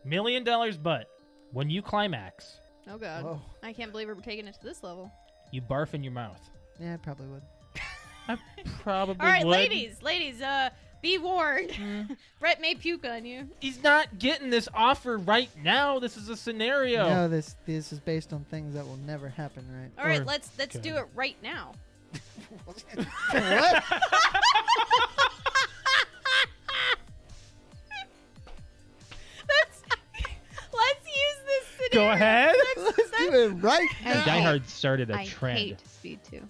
$1 million, but when you climax, Oh god. Oh. I can't believe we're taking it to this level. you barf in your mouth. Yeah, I probably would. I probably All right, would. ladies, be warned. Brett may puke on you. He's not getting this offer right now. This is a scenario. No, this is based on things that will never happen, right? All right, Or- let's okay. do it right now. What? Let's use this scenario. Go ahead. Let's do it right now. Die Hard started a I trend. hate Speed 2.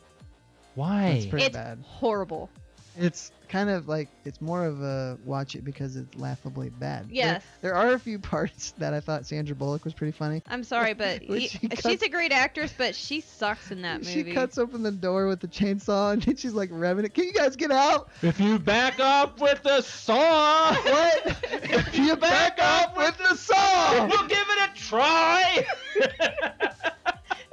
Why? That's pretty It's bad. horrible. It's kind of like, it's more of a watch it because it's laughably bad. Yes. There are a few parts that I thought Sandra Bullock was pretty funny. I'm sorry, but When she cuts- she's a great actress, but she sucks in that She movie. cuts open the door with the chainsaw and she's like revving it. Can you guys get out? If you back up with the saw, What? If you back up with the saw! we'll give it a try.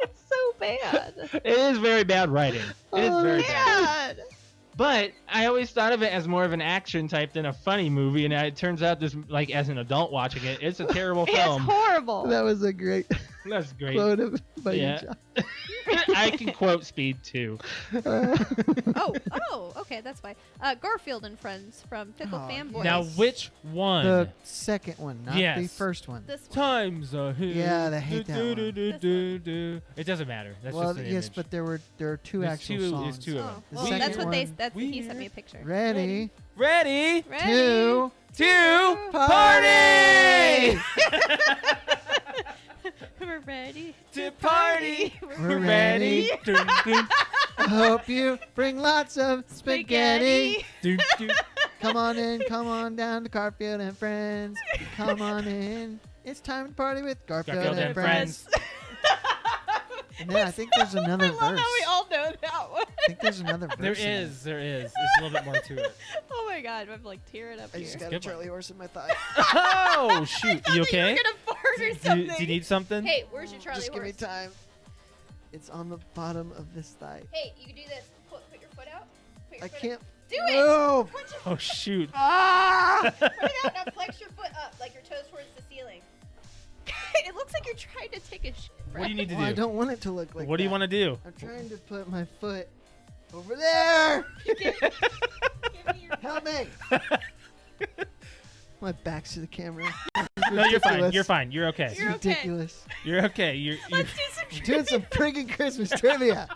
It's so bad. It is very bad writing. It is very bad. Bad. But I always thought of it as more of an action type than a funny movie, and it turns out this, like, as an adult watching it, it's a terrible It's film. horrible. That was a great That's great. quote of by you, Yeah. John. I can quote Speed too. Oh, okay, that's fine. Garfield and Friends from Fickle Oh, Fanboys. Now, which one? The second one, not the Yes. first one. This one. Times are here. Yeah, they hate that one. Do. It doesn't matter. That's Well, just an yes, image. but there are two There's actual two, songs. There's two of Oh, them. The well, second that's what they. one- That's he sent me a picture. Ready, Ready? Ready. two, To party! We're ready To party. We're ready. Dun, dun, I hope you bring lots of spaghetti. dun, dun. Come on down to Garfield and Friends. Come on in. It's time to party with Garfield, Garfield and and Friends. And then I think there's another I verse. love how we all know that one. I think there's another verse. There in is. There's a little bit more to it. Oh my god, I'm like tearing up it. I here. just got a Skip it. Charlie horse in my thigh. Oh shoot! You You okay? were gonna fart or Do something. you need something? Hey, where's your Charlie Just give me horse? time. It's on the bottom of this thigh. Hey, you can do this. Put your foot out. Put your I foot can't. Out. Do it. No. Put your Oh shoot! Ah! Put it out. Now flex your foot up, like your toes towards the ceiling. It looks like you're trying to take a shit. What do you need to Well, I do? don't want it to look like What do you that. want to do? I'm trying to put my foot over there. Give me your Help me. My back's to the camera. No, you're fine. Ridiculous. You're fine. You're okay. It's You're okay. ridiculous. You're okay. You're Let's do some I'm doing some freaking Christmas trivia.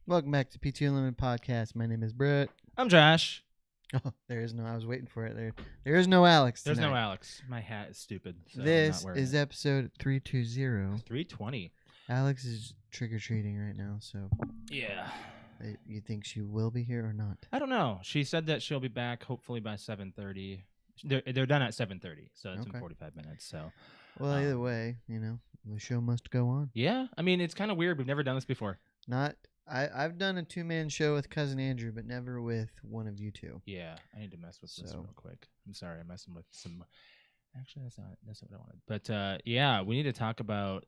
Welcome back to PTOUnlimited podcast. My name is Brett. I'm Josh. Oh, there is no. I was waiting for it. There is no Alex. There's no tonight. Alex. My hat is stupid. So This I'm not wearing is it. episode 320. 320. Alex is trick or treating right now, so Yeah. you think she will be here or not? I don't know. She said that she'll be back hopefully by 7:30. They're done at 7:30, so it's Okay. in 45 minutes. So Well, either way, the show must go on. yeah, I mean it's kind of weird. We've never done this before. Not. I've done a 2-man show with Cousin Andrew, but never with one of you two. Yeah, I need to mess with this So- real quick. I'm sorry, I'm messing with some. Actually, that's not what I wanted. But yeah, we need to talk about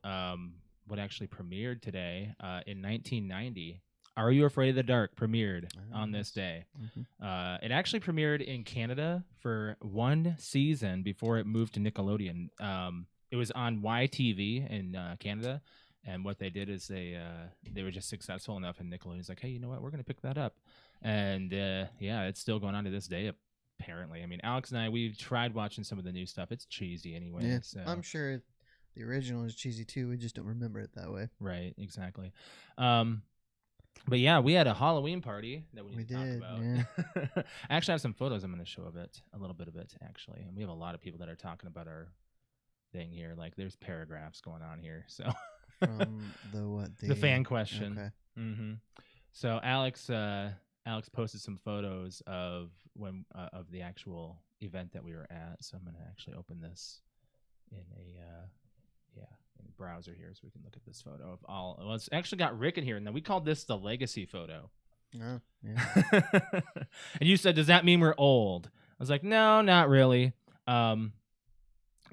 what actually premiered today in 1990. Are You Afraid of the Dark premiered on this day. Mhm. It actually premiered in Canada for one season before it moved to Nickelodeon. It was on YTV in Canada. And what they did is they were just successful enough, and Nickelodeon's like, hey, you know what? We're going to pick that up. And yeah, it's still going on to this day, apparently. I mean, Alex and I, we've tried watching some of the new stuff. It's cheesy anyway. Yeah, So. I'm sure the original is cheesy too. We just don't remember it that way. Right, exactly. But yeah, we had a Halloween party that we need to did, talk about. I actually have some photos I'm going to show of it, a little bit of it, actually. And we have a lot of people that are talking about our thing here. Like there's paragraphs going on here. So From the what? the fan question. Okay. Mm-hmm. So Alex posted some photos of when of the actual event that we were at. So I'm gonna actually open this in a in a browser here so we can look at this photo of all. Well, it's actually got Rick in here, and then we called this the legacy photo. Oh, yeah. And you said, "Does that mean we're old?" I was like, "No, not really."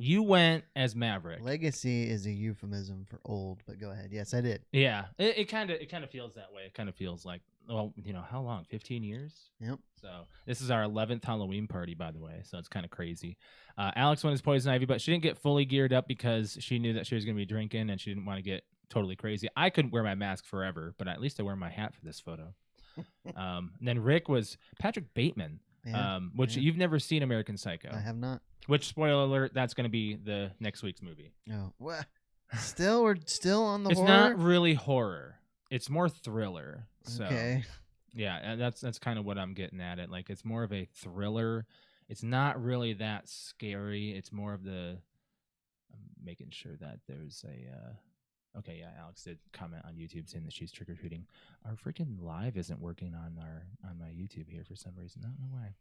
You went as Maverick. Legacy is a euphemism for old, but go ahead. Yes, I did. Yeah, it kind of feels that way. It kind of feels like, well, how long? 15 years. Yep. So this is our 11th Halloween party, by the way. So it's kind of crazy. Alex went as Poison Ivy, but she didn't get fully geared up because she knew that she was going to be drinking and she didn't want to get totally crazy. I couldn't wear my mask forever, but at least I wear my hat for this photo. And then Rick was Patrick Bateman, which you've never seen American Psycho. I have not. Which, spoiler alert, that's going to be the next week's movie. Oh, what? We're still on the It's horror? not really horror. It's more thriller. So, Okay. yeah, and that's kind of what I'm getting at it. Like, it's more of a thriller. It's not really that scary. It's more of the making sure that there's a okay, yeah, Alex did comment on YouTube saying that she's trick-or-treating. Our freaking live isn't working on my YouTube here for some reason. I don't know why.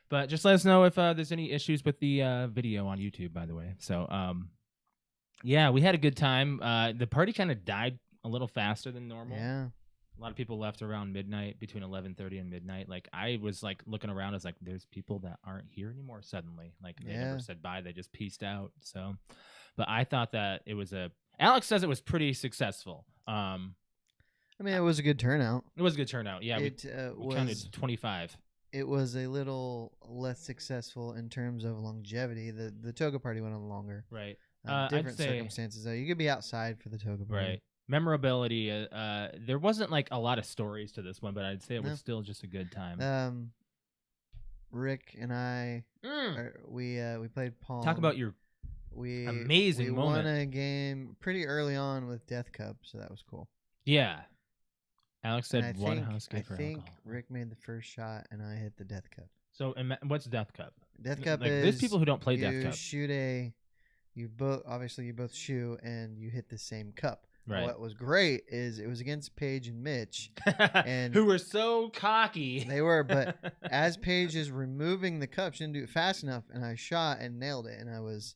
But just let us know if there's any issues with the video on YouTube, by the way. So, yeah, we had a good time. The party kind of died a little faster than normal. Yeah. A lot of people left around midnight, between 11:30 and midnight. Like, I was, like, looking around. I was like, there's people that aren't here anymore suddenly. Like, they never said bye. They just pieced out. So, but I thought that it was Alex says it was pretty successful. I mean, it was a good turnout. It was a good turnout. Yeah, we counted 25. It was a little less successful in terms of longevity. The toga party went on longer. Right. Different circumstances, though. You could be outside for the toga party. Right. Memorability. There wasn't like a lot of stories to this one, but I'd say it was still just a good time. Rick and I, we played Pong. Talk about your amazing moment. We won a game pretty early on with Death Cup, so that was cool. Yeah. Alex said one house gave her think alcohol. Rick made the first shot, and I hit the Death Cup. So, what's Death Cup? Death Cup like, is there's people who don't play Death Cup. You both shoot, and you hit the same cup. Right. What was great is it was against Paige and Mitch, and who were so cocky. They were, but as Paige is removing the cup, she didn't do it fast enough, and I shot and nailed it, and I was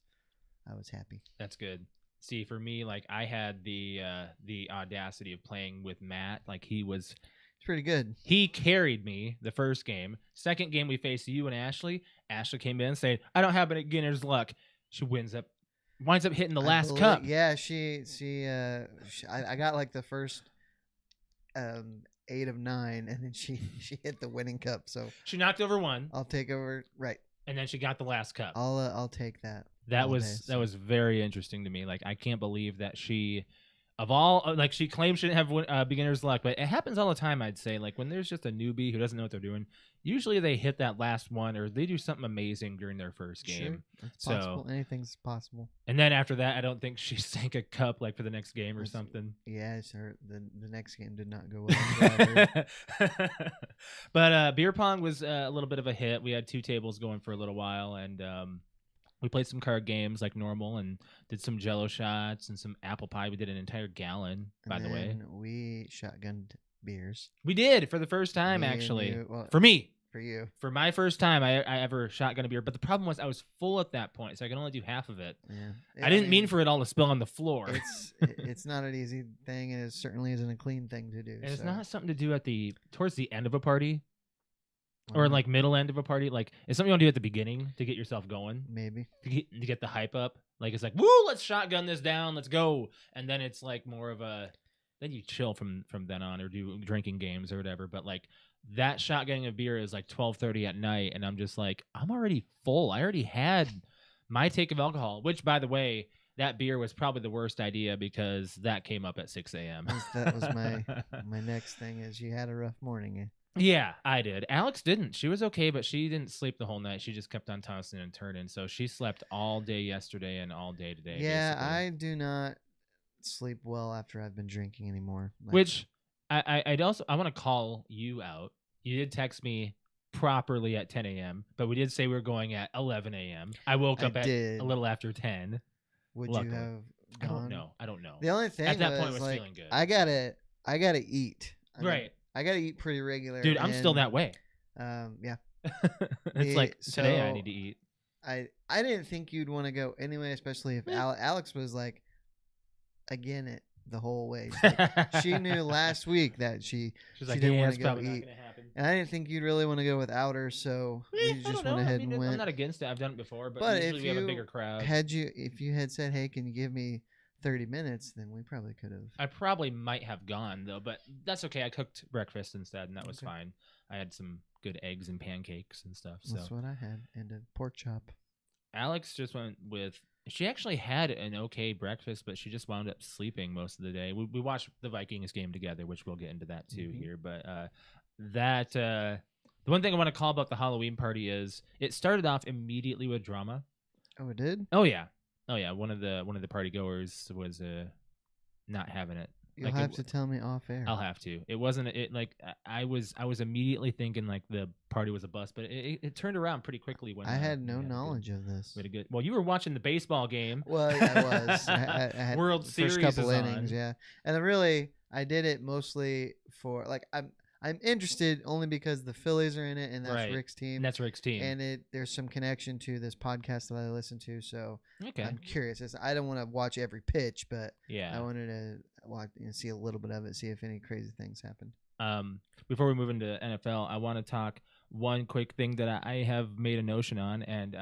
happy. That's good. See, for me, like, I had the audacity of playing with Matt. Like, it's pretty good. He carried me the first game. Second game, we faced you and Ashley. Ashley came in and said, "I don't have beginner's luck." She winds up hitting the last cup. Yeah, I got like the first 8 of 9, and then she hit the winning cup. So she knocked over one. I'll take over, right? And then she got the last cup. I'll take that. That was very interesting to me. Like, I can't believe that she, of all, like, she claims she didn't have beginner's luck, but it happens all the time. I'd say, like, when there's just a newbie who doesn't know what they're doing, usually they hit that last one or they do something amazing during their first game. Sure, it's possible. Anything's possible. And then after that, I don't think she sank a cup like for the next game or something. Yeah, sure. The next game did not go well. But beer pong was a little bit of a hit. We had 2 tables going for a little while, and we played some card games like normal and did some Jello shots and some apple pie. We did an entire gallon, by the way. We shotgunned beers. We did for the first time, actually. For me. For you. For my first time, I ever shotgun a beer. But the problem was I was full at that point, so I could only do half of it. Yeah. I didn't mean for it all to spill on the floor. It's not an easy thing, and it certainly isn't a clean thing to do. And it's not something to do towards the end of a party. Or like middle end of a party. Like, it's something you want to do at the beginning to get yourself going. Maybe. To get the hype up. Like, it's like, woo, let's shotgun this down. Let's go. And then it's like more of a, then you chill from then on or do drinking games or whatever. But like that shotgunning of beer is like 12:30 at night. And I'm just like, I'm already full. I already had my take of alcohol, which, by the way, that beer was probably the worst idea because that came up at 6 a.m. That was my next thing is you had a rough morning. Yeah, I did. Alex didn't. She was okay, but she didn't sleep the whole night. She just kept on tossing and turning. So she slept all day yesterday and all day today. Yeah, basically. I do not sleep well after I've been drinking anymore. Which I want to call you out. You did text me properly at 10 a.m., but we did say we were going at 11 a.m. I woke up at a little after 10. would Luckily. you have I gone? don't know. The only thing At that was, point, I was like, feeling good. I gotta eat. I mean, Right. I gotta eat pretty regular. Dude, I'm still and, that way. Yeah. It's like today I so need to eat. I didn't think you'd want to go anyway, especially if Alex was like, again, it the whole way. She knew last week that she like, didn't yeah, want it's to go probably not eat, gonna happen. and I didn't think you'd really want to go without her, so we I just don't know. went ahead I mean, and went. I'm not against it. I've done it before, but But usually if we have a you bigger crowd. if you had said, "Hey, can you give me 30 minutes?" then we probably could have. I probably might have gone though, but that's okay. I cooked breakfast instead, and that was Okay. fine. I had some good eggs and pancakes and stuff. So That's what I had, and a pork chop. Alex just went with. She actually had an okay breakfast, but she just wound up sleeping most of the day. We watched the Vikings game together, which we'll get into that too Mhm. here. But the one thing I want to call about the Halloween party is it started off immediately with drama. Oh, it did? Oh yeah. One of the party goers was not having it. You'll Like, have to tell me off air. I'll have to. It wasn't it like I was immediately thinking like the party was a bust, but it turned around pretty quickly when I had we no a good- knowledge of this. we had a good. Well, you were watching the baseball game. Well, yeah, I was. I had World the Series first couple is innings, on. yeah. And then really, I did it mostly for like I'm interested only because the Phillies are in it, and that's Right. Rick's team. And that's Rick's team. And there's some connection to this podcast that I listen to, so Okay. I'm curious. I don't want to watch every pitch, but Yeah. I wanted to watch, see a little bit of it, see if any crazy things happened. Before we move into NFL, I want to talk one quick thing that I have made a notion on, and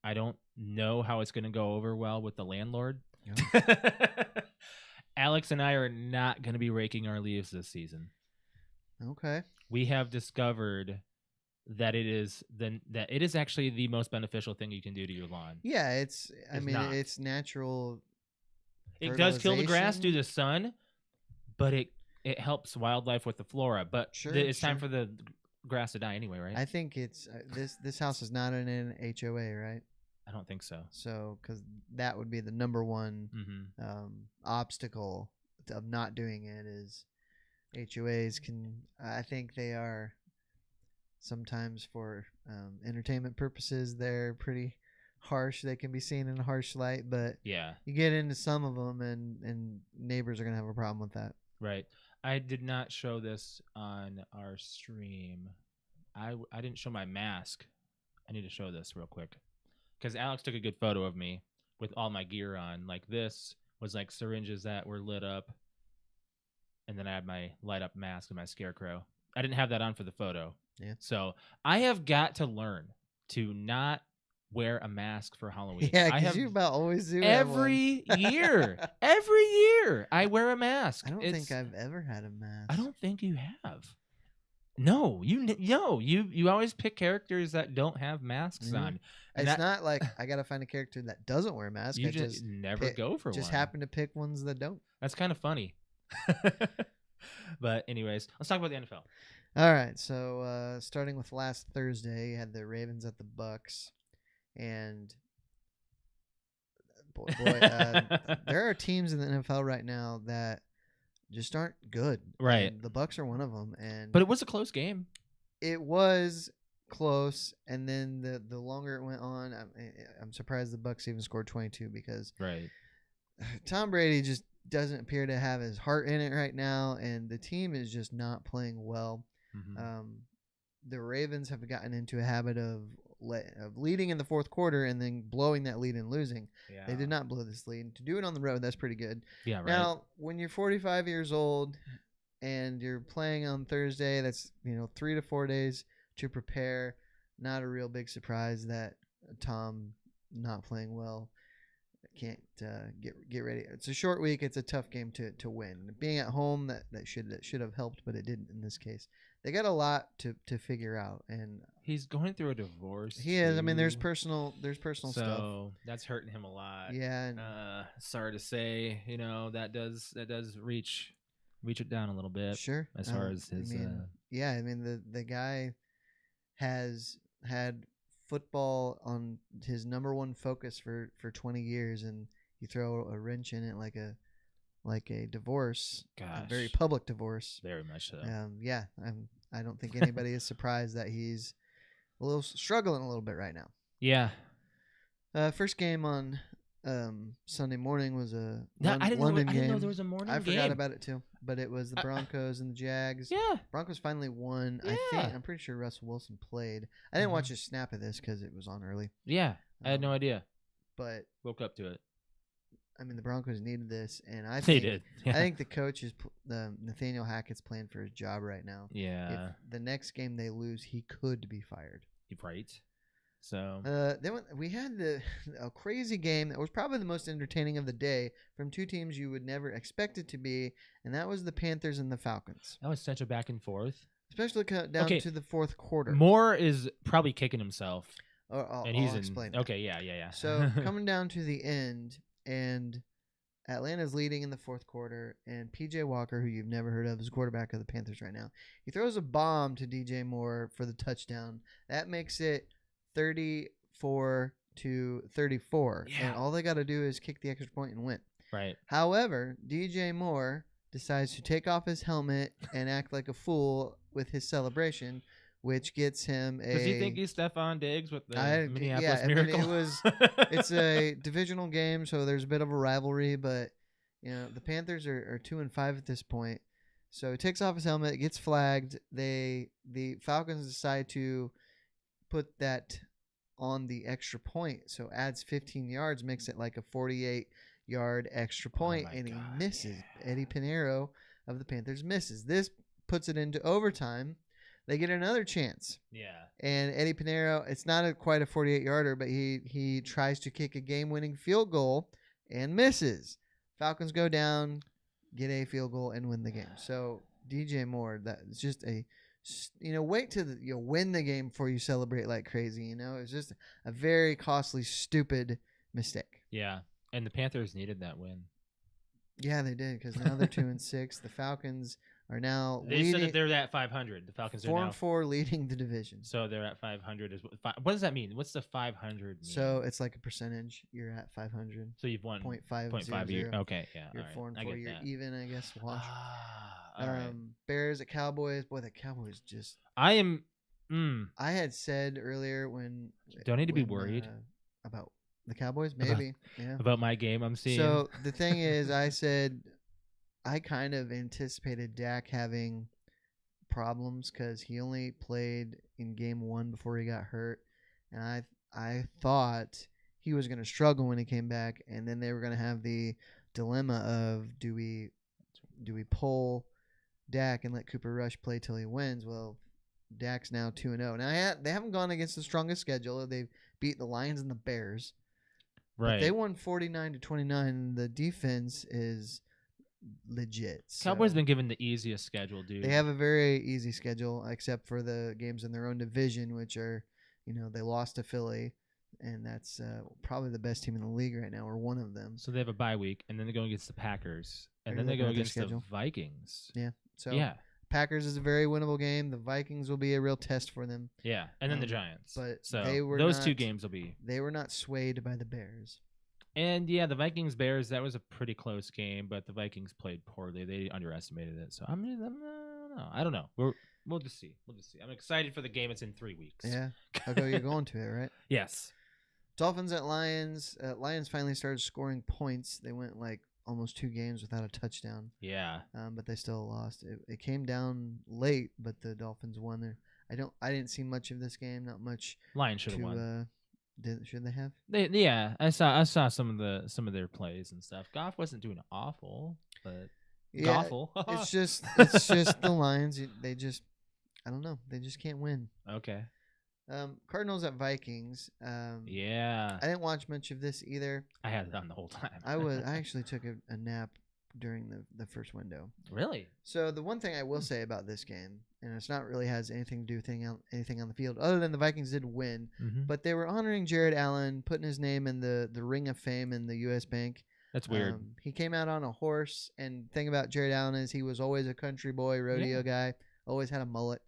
I don't know how it's going to go over well with the landlord. Alex and I are not going to be raking our leaves this season. Okay. We have discovered that it is actually the most beneficial thing you can do to your lawn. Yeah, it's not. it's natural. It does kill the grass fertilization. due to the sun, but it helps wildlife with the flora. But Sure, it's time sure. for the grass to die anyway, right? I think it's this house is not in an HOA, right? I don't think so. So, because that would be the number one Mm-hmm. obstacle of not doing it is HOAs can. I think they are sometimes for entertainment purposes. They're pretty harsh. They can be seen in a harsh light, but Yeah, you get into some of them, and neighbors are gonna have a problem with that. right. I did not show this on our stream. I didn't show my mask. I need to show this real quick because Alex took a good photo of me with all my gear on. Like this was like syringes that were lit up, and then I had my light up mask and my scarecrow. I didn't have that on for the photo. Yeah. So I have got to learn to not wear a mask for Halloween. Yeah, I because have you about always do have one. every year. Every year I wear a mask. I don't think I've ever had a mask. I don't think you have. No, you always pick characters that don't have masks Mhm. on. And It's that- not like I gotta find a character that doesn't wear a mask. you I just never pick- go for just one. happen to pick ones that don't. That's kind of funny. But anyways, let's talk about the NFL. All right, so starting with last Thursday, you had the Ravens at the Bucks, and boy, there are teams in the NFL right now that just aren't good. Right. And the Bucks are one of them, and But it was a close game. it was close. And then the longer it went on, I'm surprised the Bucks even scored 22 because Right. Tom Brady just doesn't appear to have his heart in it right now, and the team is just not playing well. Mhm. The Ravens have gotten into a habit of leading in the fourth quarter and then blowing that lead and losing. Yeah. They did not blow this lead. To do it on the road, that's pretty good. Yeah, right. Now, when you're 45 years old and you're playing on Thursday, that's 3 to 4 days to prepare. Not a real big surprise that Tom not playing well. Can't get ready. It's a short week. It's a tough game to win. Being at home that should have helped, but it didn't in this case. They got a lot to figure out, and He's going through a divorce. he is. I mean, there's too. personal stuff. So that's hurting him a lot. Yeah, and Sorry to say, that does reach it down a little bit. sure. As far as his, yeah, I mean the guy has had football on his number one focus for 20 years, and you throw a wrench in it like a divorce, a very Gosh. public divorce. Very much so. Yeah, I don't think anybody is surprised that he's struggling a little bit right now. Yeah. First game on Sunday morning was a I didn't London know. I game. didn't know there was a morning I game. forgot about it too, but it was the I- Broncos and the Jags. Yeah. Broncos finally won. I Yeah. think I'm pretty sure Russell Wilson played. I didn't Mhm. watch a snap of this because it was on early. Yeah. I had no idea. But Woke up to it. I mean, the Broncos needed this, and I They think did. I Yeah. think the coach is Nathaniel Hackett's playing for his job right now. Yeah. If the next game they lose, he could be fired. Right. So. Then we had a crazy game that was probably the most entertaining of the day from two teams you would never expect it to be, and that was the Panthers and the Falcons. That was such a back and forth. Especially down to the fourth quarter. Moore is probably kicking himself, and he's I'll in. explain that. Okay, yeah. So coming down to the end, and Atlanta's leading in the fourth quarter, and PJ Walker, who you've never heard of, is the quarterback of the Panthers right now. He throws a bomb to DJ Moore for the touchdown. That makes it 34-34, Yeah. and all they got to do is kick the extra point and win. Right. However, DJ Moore decides to take off his helmet and act like a fool with his celebration, which gets him a. Does he think he's Stephon Diggs with the Minneapolis yeah, I mean, Miracle? it's a divisional game, so there's a bit of a rivalry, but the Panthers are 2-5 at this point. So he takes off his helmet, it gets flagged. The Falcons decide to put that on the extra point, so adds 15 yards, makes it like a 48-yard extra point, and he misses. Yeah. Eddie Pinheiro of the Panthers misses. This puts it into overtime. They get another chance. Yeah. And Eddie Pinheiro, it's not quite a 48-yarder, but he tries to kick a game-winning field goal and misses. Falcons go down, get a field goal, and win the game. So DJ Moore, that's just wait till you win the game before you celebrate like crazy. It's just a very costly, stupid mistake. Yeah, and the Panthers needed that win. Yeah, they did, because now they're 2-6. The Falcons are now They said that they're at 500. The Falcons are now 4-4, leading the division. So they're at 500. What does that mean? What's the 500 mean? So it's like a percentage. You're at 500. So you've won 0.5 years. Okay, yeah. You're all right. 4-4. You're that. even, I guess. Wash. All right. Bears at Cowboys. Boy, the Cowboys just. I am. I had said earlier when. Do I need to be worried about the Cowboys? Maybe. Yeah. About my game I'm seeing. So the thing is, I said I kind of anticipated Dak having problems because he only played in game 1 before he got hurt, and I thought he was going to struggle when he came back, and then they were going to have the dilemma of do we pull Dak and let Cooper Rush play till he wins? Well, Dak's now 2-0. Now they haven't gone against the strongest schedule. They've beat the Lions and the Bears. Right. But they won 49-29. The defense is legit. Cowboys been given the easiest schedule, dude. They have a very easy schedule, except for the games in their own division, which are, they lost to Philly, and that's probably the best team in the league right now, or one of them. So they have a bye week, and then they go against the Packers, and Are then you they go looking at against their the schedule? Vikings. Yeah. So yeah, Packers is a very winnable game. The Vikings will be a real test for them. Yeah, and then the Giants. But so they were those not, 2 games will be. They were not swayed by the Bears. And yeah, the Vikings Bears, that was a pretty close game, but the Vikings played poorly. They underestimated it. So I don't know. We'll just see. I'm excited for the game. It's in 3 weeks. Yeah. Okay, you're going to it, right? Yes. Dolphins at Lions. Lions finally started scoring points. They went like almost 2 games without a touchdown. Yeah. But they still lost. It came down late, but the Dolphins won there. I didn't see much of this game. Not much. Lions should have won. Should they have? I saw some of their plays and stuff. Goff wasn't doing awful, but Goffle. it's just the Lions. They just, I don't know. They just can't win. Okay. Cardinals at Vikings. Yeah. I didn't watch much of this either. I had it on the whole time. I actually took a nap during the first window. Really? So the one thing I will say about this game, and it's not really has anything to do with anything on the field, other than the Vikings did win, but they were honoring Jared Allen, putting his name in the Ring of Fame in the U.S. Bank. That's weird. He came out on a horse, and the thing about Jared Allen is he was always a country boy, rodeo guy, always had a mullet.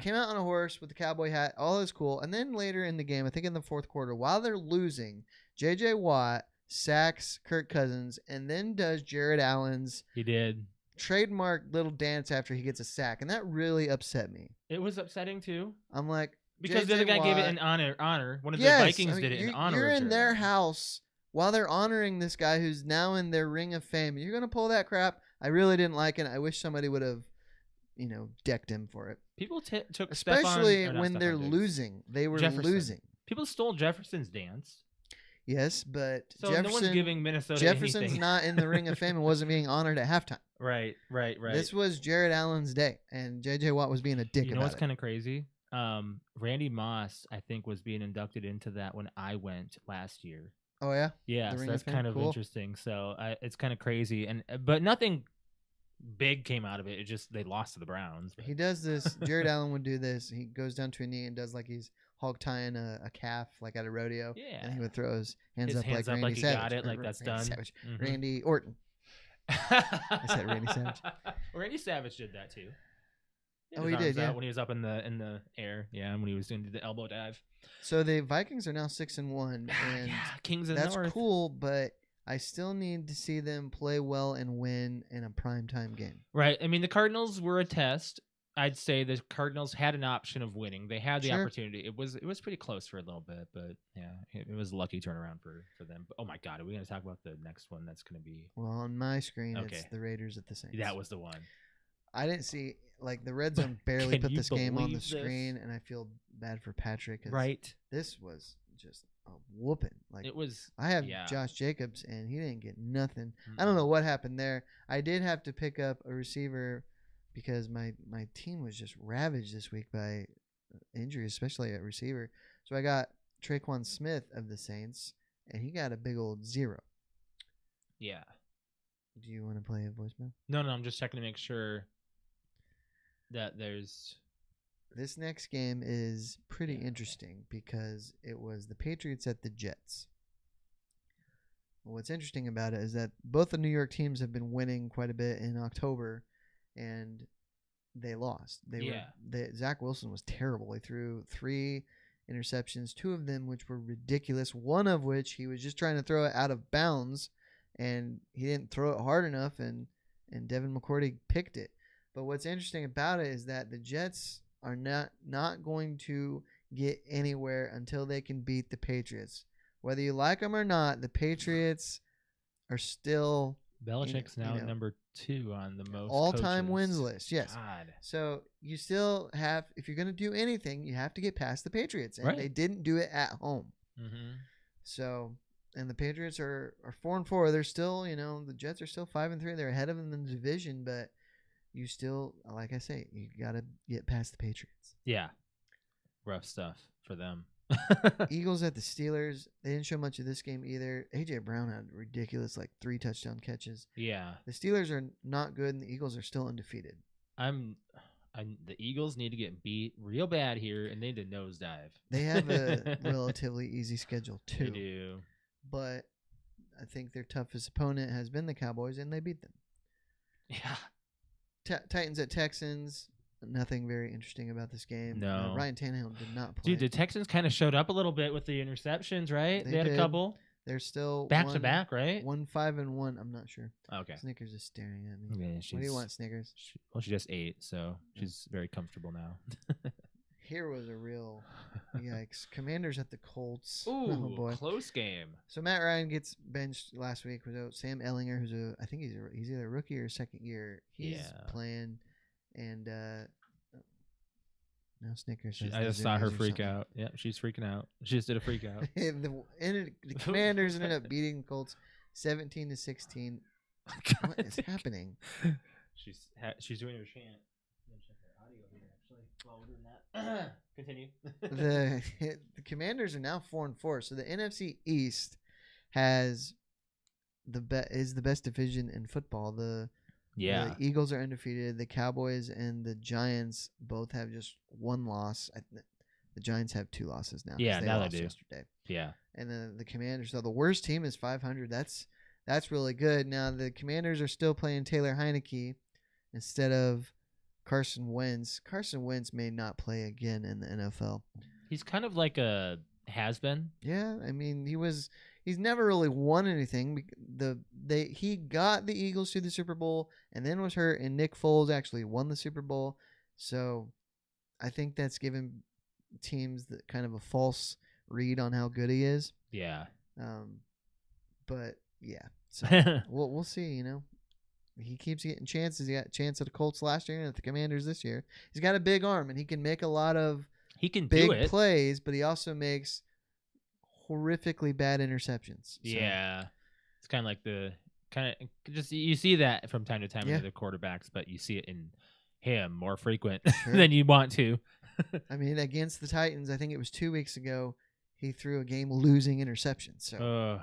Came out on a horse with the cowboy hat. All is cool. And then later in the game, I think in the fourth quarter, while they're losing, J.J. Watt sacks Kirk Cousins and then does Jared Allen's trademark little dance after he gets a sack. And that really upset me. It was upsetting too. I'm like, because the other guy gave it in honor. One of the Vikings did it in honor. You're of in Jared their Allen. house while they're honoring this guy who's now in their Ring of Fame. You're gonna pull that crap. I really didn't like it. I wish somebody would have, decked him for it. People took Especially Stephon, or not when they're Stephon Diggs. losing. They were Jefferson. losing. People stole Jefferson's dance. Yes, but So no one's giving Minnesota Jefferson's anything. not in the Ring of Fame and wasn't being honored at halftime. Right. This was Jared Allen's day, and J.J. Watt was being a dick You know about what's it. kind of crazy? Randy Moss, I think, was being inducted into that when I went last year. Oh, yeah? Yeah, The so Ring that's of Fame? kind of Cool. interesting. So it's kind of crazy, but nothing big came out of it. It just they lost to the Browns. But. He does this. Jared Allen would do this. He goes down to a knee and does like he's hog tying a calf like at a rodeo. Yeah. And he would throw his hands up hands like Randy he Savage. got it, Or like that's Randy done. Savage. Mhm. Randy Orton. I said Randy Savage. Randy Savage did that too. Oh, His he did, arms out yeah. when he was up in the air. Yeah, and when he was doing the elbow dive. So the Vikings are now 6-1, and Yeah, Kings of that's the North. cool. But I still need to see them play well and win in a primetime game. Right. I mean, the Cardinals were a test. I'd say the Cardinals had an option of winning. They had the Sure. opportunity. It was pretty close for a little bit, but yeah, it was a lucky turnaround for them. But, oh my God, are we going to talk about the next one? That's going to be Well, on my screen, Okay. it's the Raiders at the Saints. that was the one. I didn't see the red zone barely Can put you this game on the believe this? screen, and I feel bad for Patrick. 'Cause Right. This was just a whooping. Like It was. I have yeah. Josh Jacobs, and he didn't get nothing. I don't know what happened there. I did have to pick up a receiver because my team was just ravaged this week by injuries, especially at receiver. So I got Traquan Smith of the Saints, and he got a big old 0. Yeah. Do you want to play a voicemail? No, I'm just checking to make sure that there's. This next game is pretty interesting because it was the Patriots at the Jets. What's interesting about it is that both the New York teams have been winning quite a bit in October, and they lost. Zach Wilson was terrible. He threw 3 interceptions, 2 of them which were ridiculous, one of which he was just trying to throw it out of bounds, and he didn't throw it hard enough, and Devin McCourty picked it. But what's interesting about it is that the Jets are not going to get anywhere until they can beat the Patriots. Whether you like them or not, the Patriots are still Belichick's now number 2 on the most all-time coaches. wins list. Yes. God. So you still have, if you're going to do anything, you have to get past the Patriots, and Right. they didn't do it at home. Mm-hmm. So, and the Patriots are 4-4. They're still, the Jets are still 5-3. They're ahead of them in the division, but you still, like I say, you got to get past the Patriots. Yeah. Rough stuff for them. Eagles at the Steelers. They didn't show much of this game either. A.J. Brown had ridiculous, 3 touchdown catches. Yeah. The Steelers are not good, and the Eagles are still undefeated. The Eagles need to get beat real bad here, and they need to nosedive. They have a relatively easy schedule, too. They do. But I think their toughest opponent has been the Cowboys, and they beat them. Yeah. Titans at Texans. Nothing very interesting about this game. No. Ryan Tannehill did not play. Dude, the Texans kind of showed up a little bit with the interceptions, right? They They had did. a couple. They're still Back to back, right? 1-5-1. I'm not sure. Okay. Snickers is staring at me. Yeah, What do you want, Snickers? She just ate, so she's very comfortable now. Here was a real yikes. Commanders at the Colts. Ooh, Oh boy. close game. So Matt Ryan gets benched last week without Sam Ellinger, who's I think he's either a rookie or second year. He's playing, and now Snickers. I just saw her freak out. Yeah, she's freaking out. She just did a freak out. the Commanders ended up beating the Colts 17-16. What is happening? She's doing her chant. I'm gonna check her audio here actually while we're doing that. Continue. The Commanders are now 4-4. So the NFC East has is the best division in football. The Eagles are undefeated. The Cowboys and the Giants both have just 1 loss. The Giants have 2 losses now. Yeah, now lost they do. Yesterday. Yeah. And then the Commanders. So the worst team is 500. That's really good. Now the Commanders are still playing Taylor Heineke instead of Carson Wentz. Carson Wentz may not play again in the NFL. He's kind of like a has-been. Yeah, I mean he's never really won anything. He got the Eagles to the Super Bowl and then was hurt, and Nick Foles actually won the Super Bowl. So I think that's given teams kind of a false read on how good he is. Yeah. But yeah, so we'll see. He keeps getting chances. He got a chance at the Colts last year and at the Commanders this year. He's got a big arm and he can make a lot of He can do big it. plays, but he also makes horrifically bad interceptions. So, Yeah, it's kind of like just you see that from time to time Yeah. in other quarterbacks, but you see it in him more frequent Sure. than you want to. I mean, against the Titans, I think it was 2 weeks ago, he threw a game-losing interception. So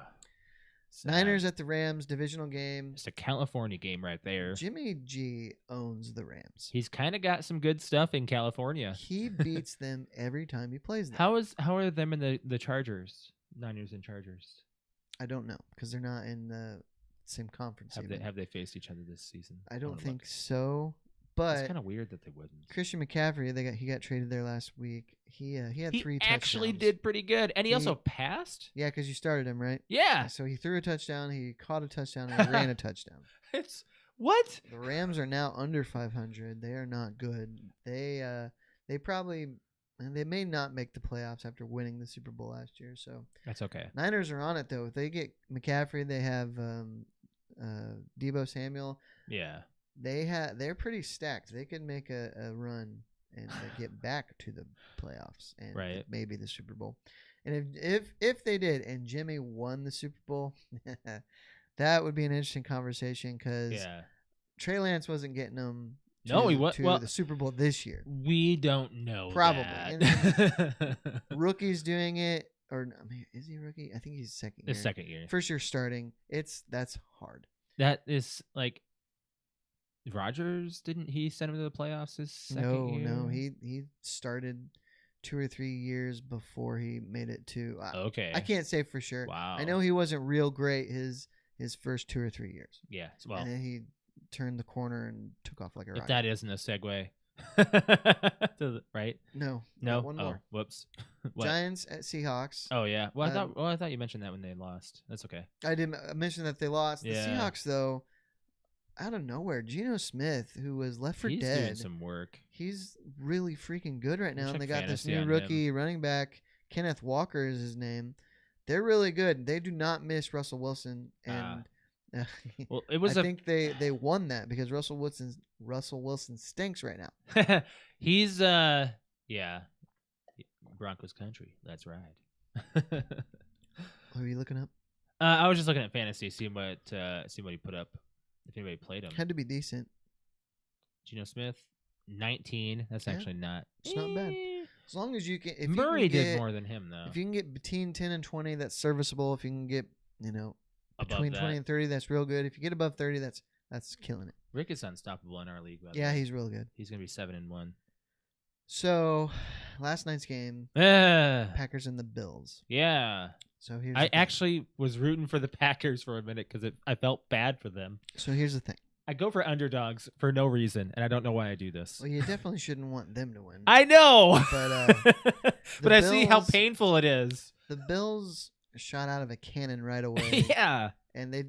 Niners at the Rams, divisional game. It's a California game right there. Jimmy G owns the Rams. He's kind of got some good stuff in California. He beats them every time he plays them. How are them in the Chargers? Niners and Chargers. I don't know because they're not in the same conference. Have they faced each other this season? I don't think so. But it's kind of weird that they wouldn't. Christian McCaffrey, he got traded there last week. He had 3 touchdowns. He actually did pretty good, and he also passed. Yeah, because you started him, right? Yeah. So he threw a touchdown, he caught a touchdown, and he ran a touchdown. It's what? The Rams are now under 500. They are not good. They may not make the playoffs after winning the Super Bowl last year. So that's okay. Niners are on it though. If they get McCaffrey, they have Deebo Samuel. Yeah. They're pretty stacked. They could make a run and get back to the playoffs and maybe the Super Bowl. And if they did and Jimmy won the Super Bowl, that would be an interesting conversation because Trey Lance wasn't getting them to the Super Bowl this year. We don't know. Probably. That. Rookie's doing it. Or I mean, is he a rookie? I think he's second year. His second year. First year starting. That's hard. That is like Rodgers, didn't he send him to the playoffs his second year? No, he started 2 or 3 years before he made it to. Okay, I can't say for sure. Wow, I know he wasn't real great his first 2 or 3 years. Yeah, well, and then he turned the corner and took off like a rocket. If that isn't a segue, right? No, one more. Whoops. Giants at Seahawks. Oh yeah. Well, I thought you mentioned that when they lost. That's okay. I did mention that they lost. Yeah. The Seahawks though. Out of nowhere, Geno Smith, who was left for dead. He's doing some work. He's really freaking good right now. And they got this fantasy new on rookie running back. Kenneth Walker is his name. They're really good. They do not miss Russell Wilson. And well, it was. I think they won that because Russell Wilson stinks right now. He's Broncos country. That's right. Who are you looking up? I was just looking at fantasy, seeing what he put up. If anybody played him, Had to be decent. Geno Smith, 19. That's actually not. It's not bad. As long as you can. If Murray you can did more than him though. If you can get between 10 and 20, that's serviceable. If you can get between 20 and 30, that's real good. If you get above 30, that's killing it. Rick is unstoppable in our league. By the yeah, way. He's real good. He's gonna be 7-1. So, last night's game, Packers and the Bills. Yeah. So here's. I actually was rooting for the Packers for a minute because I felt bad for them. So here's the thing. I go for underdogs for no reason, and I don't know why I do this. Well, you definitely shouldn't want them to win. I know, but I see how painful it is. The Bills shot out of a cannon right away. Yeah, and they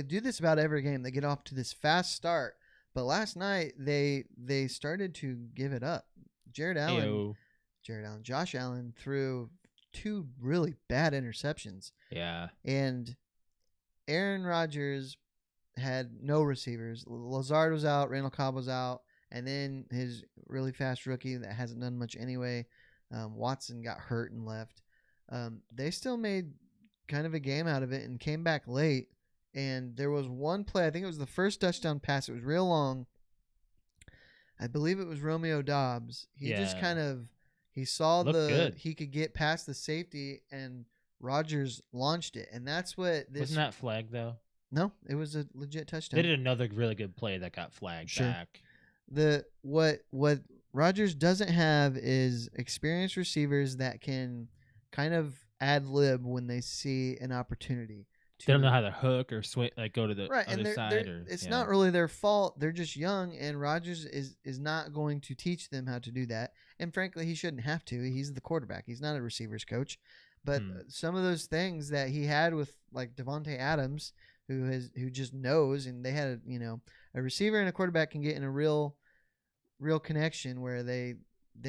do this about every game. They get off to this fast start, but last night they started to give it up. Josh Allen threw 2 really bad interceptions. Yeah, and Aaron Rodgers had no receivers. Lazard was out, Randall Cobb was out, and then his really fast rookie that hasn't done much anyway, Watson got hurt and left. They still made kind of a game out of it and came back late. And there was one play, I think it was the first touchdown pass. It was real long. I believe it was Romeo Doubs. He just kind of he saw he could get past the safety and Rodgers launched it, and that's what this wasn't that flagged though. No, it was a legit touchdown. They did another really good play that got flagged back. What Rodgers doesn't have is experienced receivers that can kind of ad lib when they see an opportunity. They don't know how to hook or swing, like go to the right, other and side. It's not really their fault. They're just young, and Rodgers is not going to teach them how to do that. And frankly, he shouldn't have to. He's the quarterback. He's not a receivers coach. But some of those things that he had with like Devontae Adams, who just knows, and they had a receiver and a quarterback can get in a real connection where they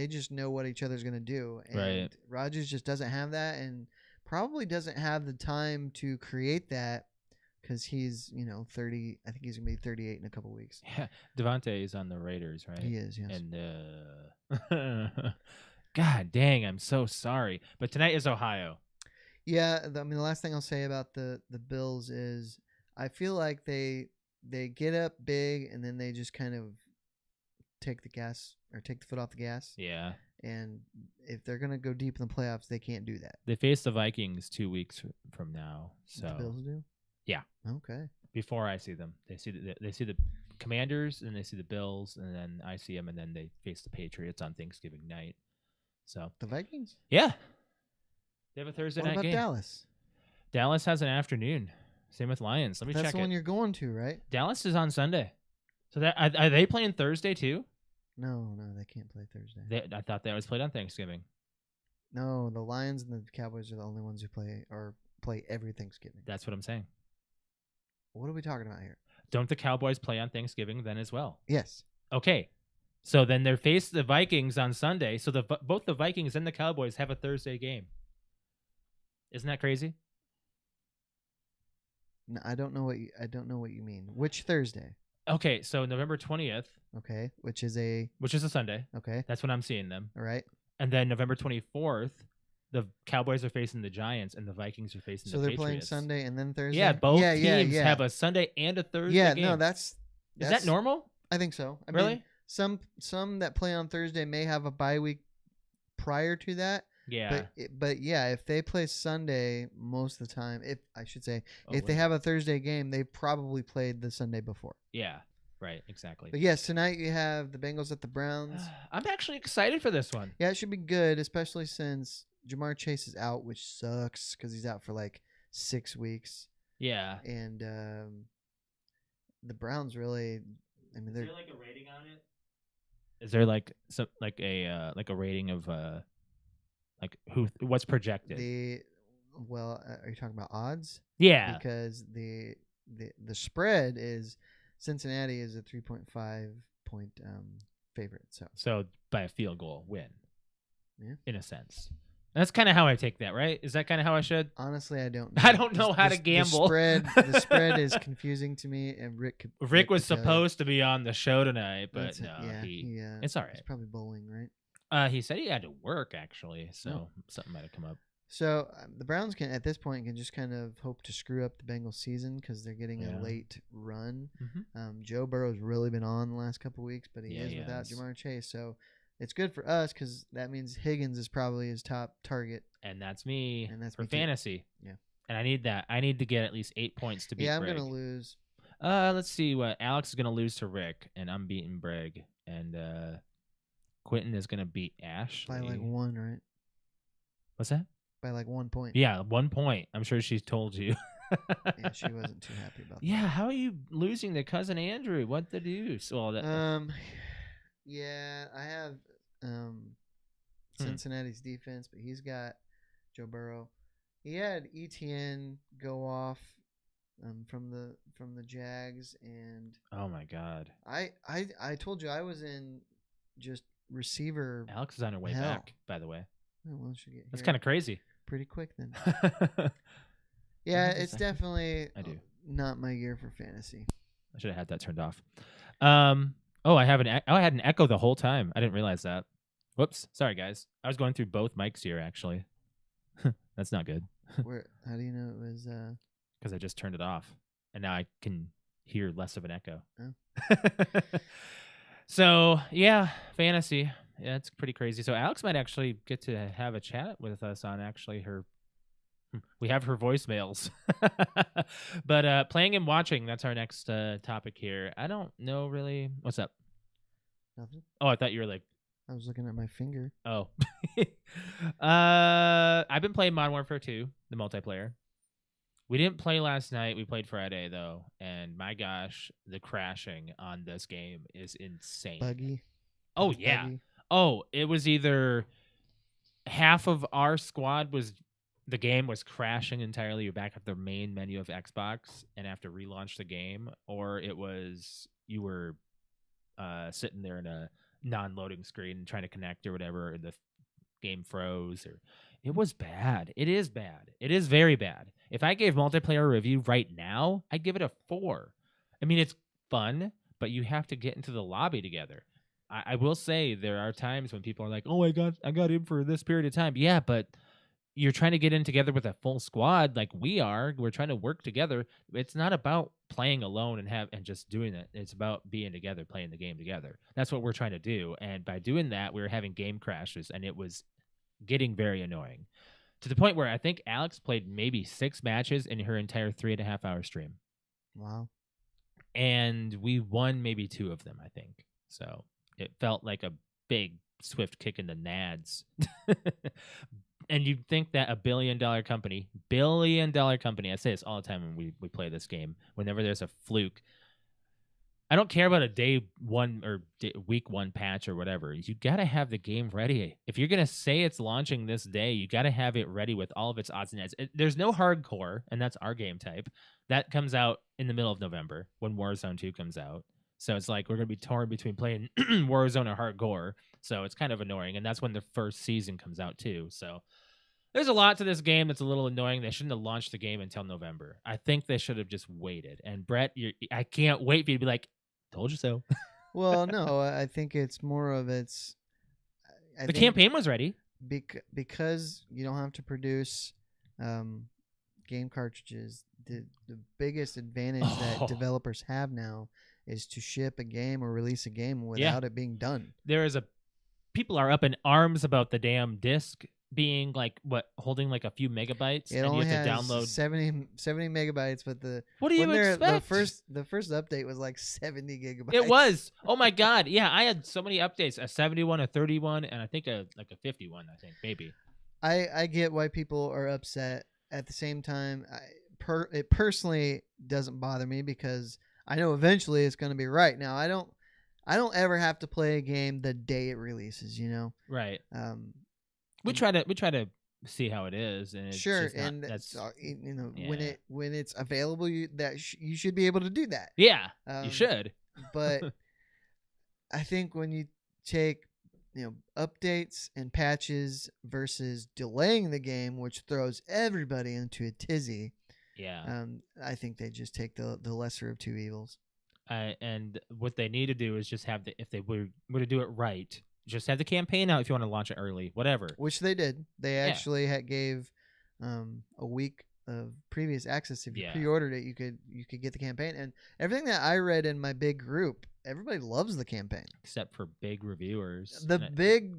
just know what each other's going to do. And Rodgers just doesn't have that, and probably doesn't have the time to create that because he's 30. I think he's gonna be 38 in a couple weeks. Yeah, Devontae is on the Raiders, right? He is, yes. And God dang, I'm so sorry. But tonight is Ohio. Yeah, I mean the last thing I'll say about the Bills is I feel like they get up big and then they just kind of take the foot off the gas. Yeah. And if they're gonna go deep in the playoffs, they can't do that. They face the Vikings 2 weeks from now. So The Bills do. Yeah. Okay. Before I see them, they see the Commanders and they see the Bills, and then I see them, and then they face the Patriots on Thanksgiving night. So The Vikings. yeah, they have a Thursday What night about game. Dallas? Dallas has an afternoon. Same with Lions. Let me That's check the one it. you're going to, right? Dallas is on Sunday. So that are they playing Thursday too? No, they can't play Thursday. I thought that was played on Thanksgiving. No, the Lions and the Cowboys are the only ones who play every Thanksgiving. That's what I'm saying. What are we talking about here? Don't the Cowboys play on Thanksgiving then as well? Yes. Okay. So then they face the Vikings on Sunday. So both the Vikings and the Cowboys have a Thursday game. Isn't that crazy? No, I don't know what you mean. Which Thursday? Okay, so November 20th, Okay, which is a Sunday. okay. That's when I'm seeing them. All right. And then November 24th, the Cowboys are facing the Giants and the Vikings are facing So the they're Patriots. playing Sunday and then Thursday. Yeah, both teams yeah. have a Sunday and a Thursday Yeah, game. no, that's Is that normal? I think so. I Really? mean, some that play on Thursday may have a bye week prior to that. Yeah. But yeah, if they play Sunday most of the time, if Oh, they wait. have a Thursday game, they probably played the Sunday before. Yeah, right, exactly. But yes, tonight you have the Bengals at the Browns. I'm actually excited for this one. Yeah, it should be good, especially since Jamar Chase is out, which sucks because he's out for like 6 weeks. Yeah. And the Browns really, I mean, they're like a rating on it? Is there like some like a rating of like what's projected? are you talking about odds? Yeah. Because the spread is Cincinnati is a 3.5 point favorite. So by a field goal win. Yeah. In a sense. That's kind of how I take that, right? Is that kind of how I should? Honestly, I don't know. I don't know how to gamble. The spread is confusing to me, and Rick was could tell you. supposed to be on the show tonight, but That's it. no, Yeah, it's all He's right. probably bowling, right? He said he had to work actually, so Oh. something might have come up. So the Browns at this point can just kind of hope to screw up the Bengals season because they're getting Yeah. a late run. Mhm. Joe Burrow's really been on the last couple weeks, but he Yeah, is he without has. Jamar Chase. So it's good for us because that means Higgins is probably his top target. And that's me And that's for me too. fantasy. Yeah. And I need that. I need to get at least 8 points to beat Yeah, I'm Brig. gonna lose. Let's see what Alex is gonna lose to Rick, and I'm beating Brig, and Quentin is gonna beat Ashley. By like 1, right? What's that? By like 1 point. Yeah, 1 point. I'm sure she's told you. Yeah, she wasn't too happy about that. Yeah, how are you losing to cousin Andrew? What the deuce? Well, that, Yeah, I have Cincinnati's defense, but he's got Joe Burrow. He had ETN go off from the Jags, and oh my God, I told you I was in just receiver. Alex is on her way Hell. back. By the way, Oh, well, she get that's here kind of crazy. pretty quick then. I Yeah, have a it's second. definitely do. not my year for fantasy. should have had that turned off. Oh, I had an echo the whole time. I didn't realize that. Whoops, sorry guys. I was going through both mics here actually. That's not good How do you know it was? because I just turned it off, and now I can hear less of an echo. Oh. So yeah, fantasy. Yeah, it's pretty crazy. So Alex might actually get to have a chat with us on actually her. We have her voicemails. But playing and watching, that's our next topic here. I don't know really. What's up? Nothing. Oh, I thought you were like, I was looking at my finger. oh. I've been playing Modern Warfare 2, the multiplayer. We didn't play last night. We played Friday, though. And my gosh, the crashing on this game is insane. Buggy. Oh, It's yeah. buggy. Oh, it was either half of our squad the game was crashing entirely. You're back at the main menu of Xbox and have to relaunch the game, or it was you were sitting there in a non-loading screen and trying to connect or whatever, and the game froze. Or It was bad. It is bad. It is very bad. If I gave multiplayer a review right now, I'd give it a 4. I mean, it's fun, but you have to get into the lobby together. I will say there are times when people are like, "Oh, I got in for this period of time." Yeah, but you're trying to get in together with a full squad like we are. We're trying to work together. It's not about playing alone and just doing it. It's about being together, playing the game together. That's what we're trying to do. And by doing that, we were having game crashes, and it was getting very annoying to the point where I think Alex played maybe 6 matches in her entire 3.5-hour stream. Wow. And we won maybe 2 of them, I think. So it felt like a big swift kick in the nads. And you'd think that a billion dollar company, I say this all the time when we play this game, whenever there's a fluke, I don't care about a day 1 or week 1 patch or whatever. You got to have the game ready. If you're going to say it's launching this day, you got to have it ready with all of its odds and ends. There's no hardcore, and that's our game type. That comes out in the middle of November when Warzone 2 comes out. So it's like we're going to be torn between playing Warzone or hardcore. So it's kind of annoying. And that's when the first season comes out too. So there's a lot to this game that's a little annoying. They shouldn't have launched the game until November. I think they should have just waited. And Brett, I can't wait for you to be like, told you so. Well, no, I think it's more of it's. The campaign was ready. Because you don't have to produce game cartridges. The biggest advantage that developers have now is to ship a game or release a game without it being done. People are up in arms about the damn disc being holding like a few megabytes, It and only you have to has download 70 megabytes, but what do you expect? The first update was like 70 gigabytes. It was. Oh my god. Yeah, I had so many updates: a 71, a 31, and I think a 51. I think maybe. I get why people are upset. At the same time, it personally doesn't bother me because I know eventually it's going to be right. Now I don't ever have to play a game the day it releases. You know. Right. We try to see how it is, and it's sure, just not, and that's when it's available, you should be able to do that. Yeah, you should. But I think when you take updates and patches versus delaying the game, which throws everybody into a tizzy. Yeah. I think they just take the lesser of two evils. And what they need to do is just have if they were to do it right. Just have the campaign out if you want to launch it early, whatever. Which they did. They actually gave a week of previous access. If you pre-ordered it, you could get the campaign. And everything that I read in my big group, everybody loves the campaign. Except for big reviewers. The big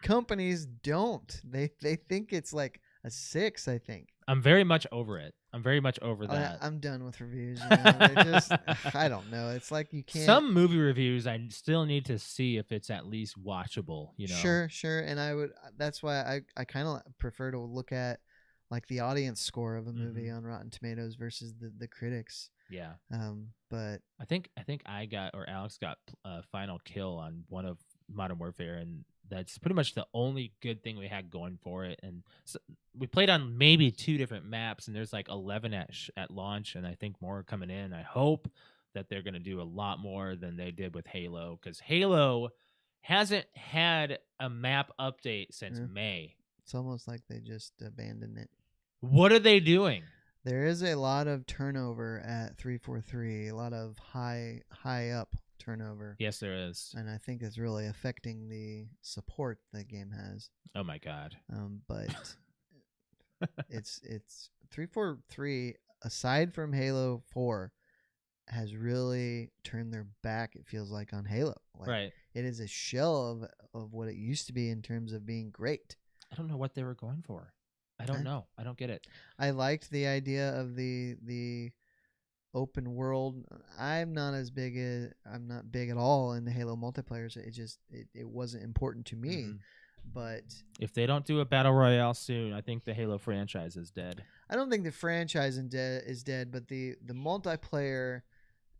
companies don't. They think it's like a 6, I think. I'm very much over it. I'm very much over that. I'm done with reviews. They're just, I don't know. It's like you can't. Some movie reviews, I still need to see if it's at least watchable. Sure. And that's why I kind of prefer to look at like the audience score of a movie on Rotten Tomatoes versus the critics. Yeah. But I think Alex got a final kill on one of Modern Warfare, and that's pretty much the only good thing we had going for it. And so we played on maybe 2 different maps, and there's like 11 at launch, and I think more coming in. I hope that they're going to do a lot more than they did with Halo, because Halo hasn't had a map update since May. It's almost like they just abandoned it. What are they doing? There is a lot of turnover at 343, a lot of high up turnover. Yes, there is. And I think it's really affecting the support the game has. Oh my god. But it's 343, aside from Halo 4, has really turned their back, it feels like, on Halo. Right. It is a shell of what it used to be in terms of being great. I don't know what they were going for. I don't know. I don't get it. I liked the idea of the open world. I'm not big at all in the Halo multiplayer. So it wasn't important to me. But if they don't do a battle royale soon, I think the Halo franchise is dead. I don't think the franchise is dead, but the multiplayer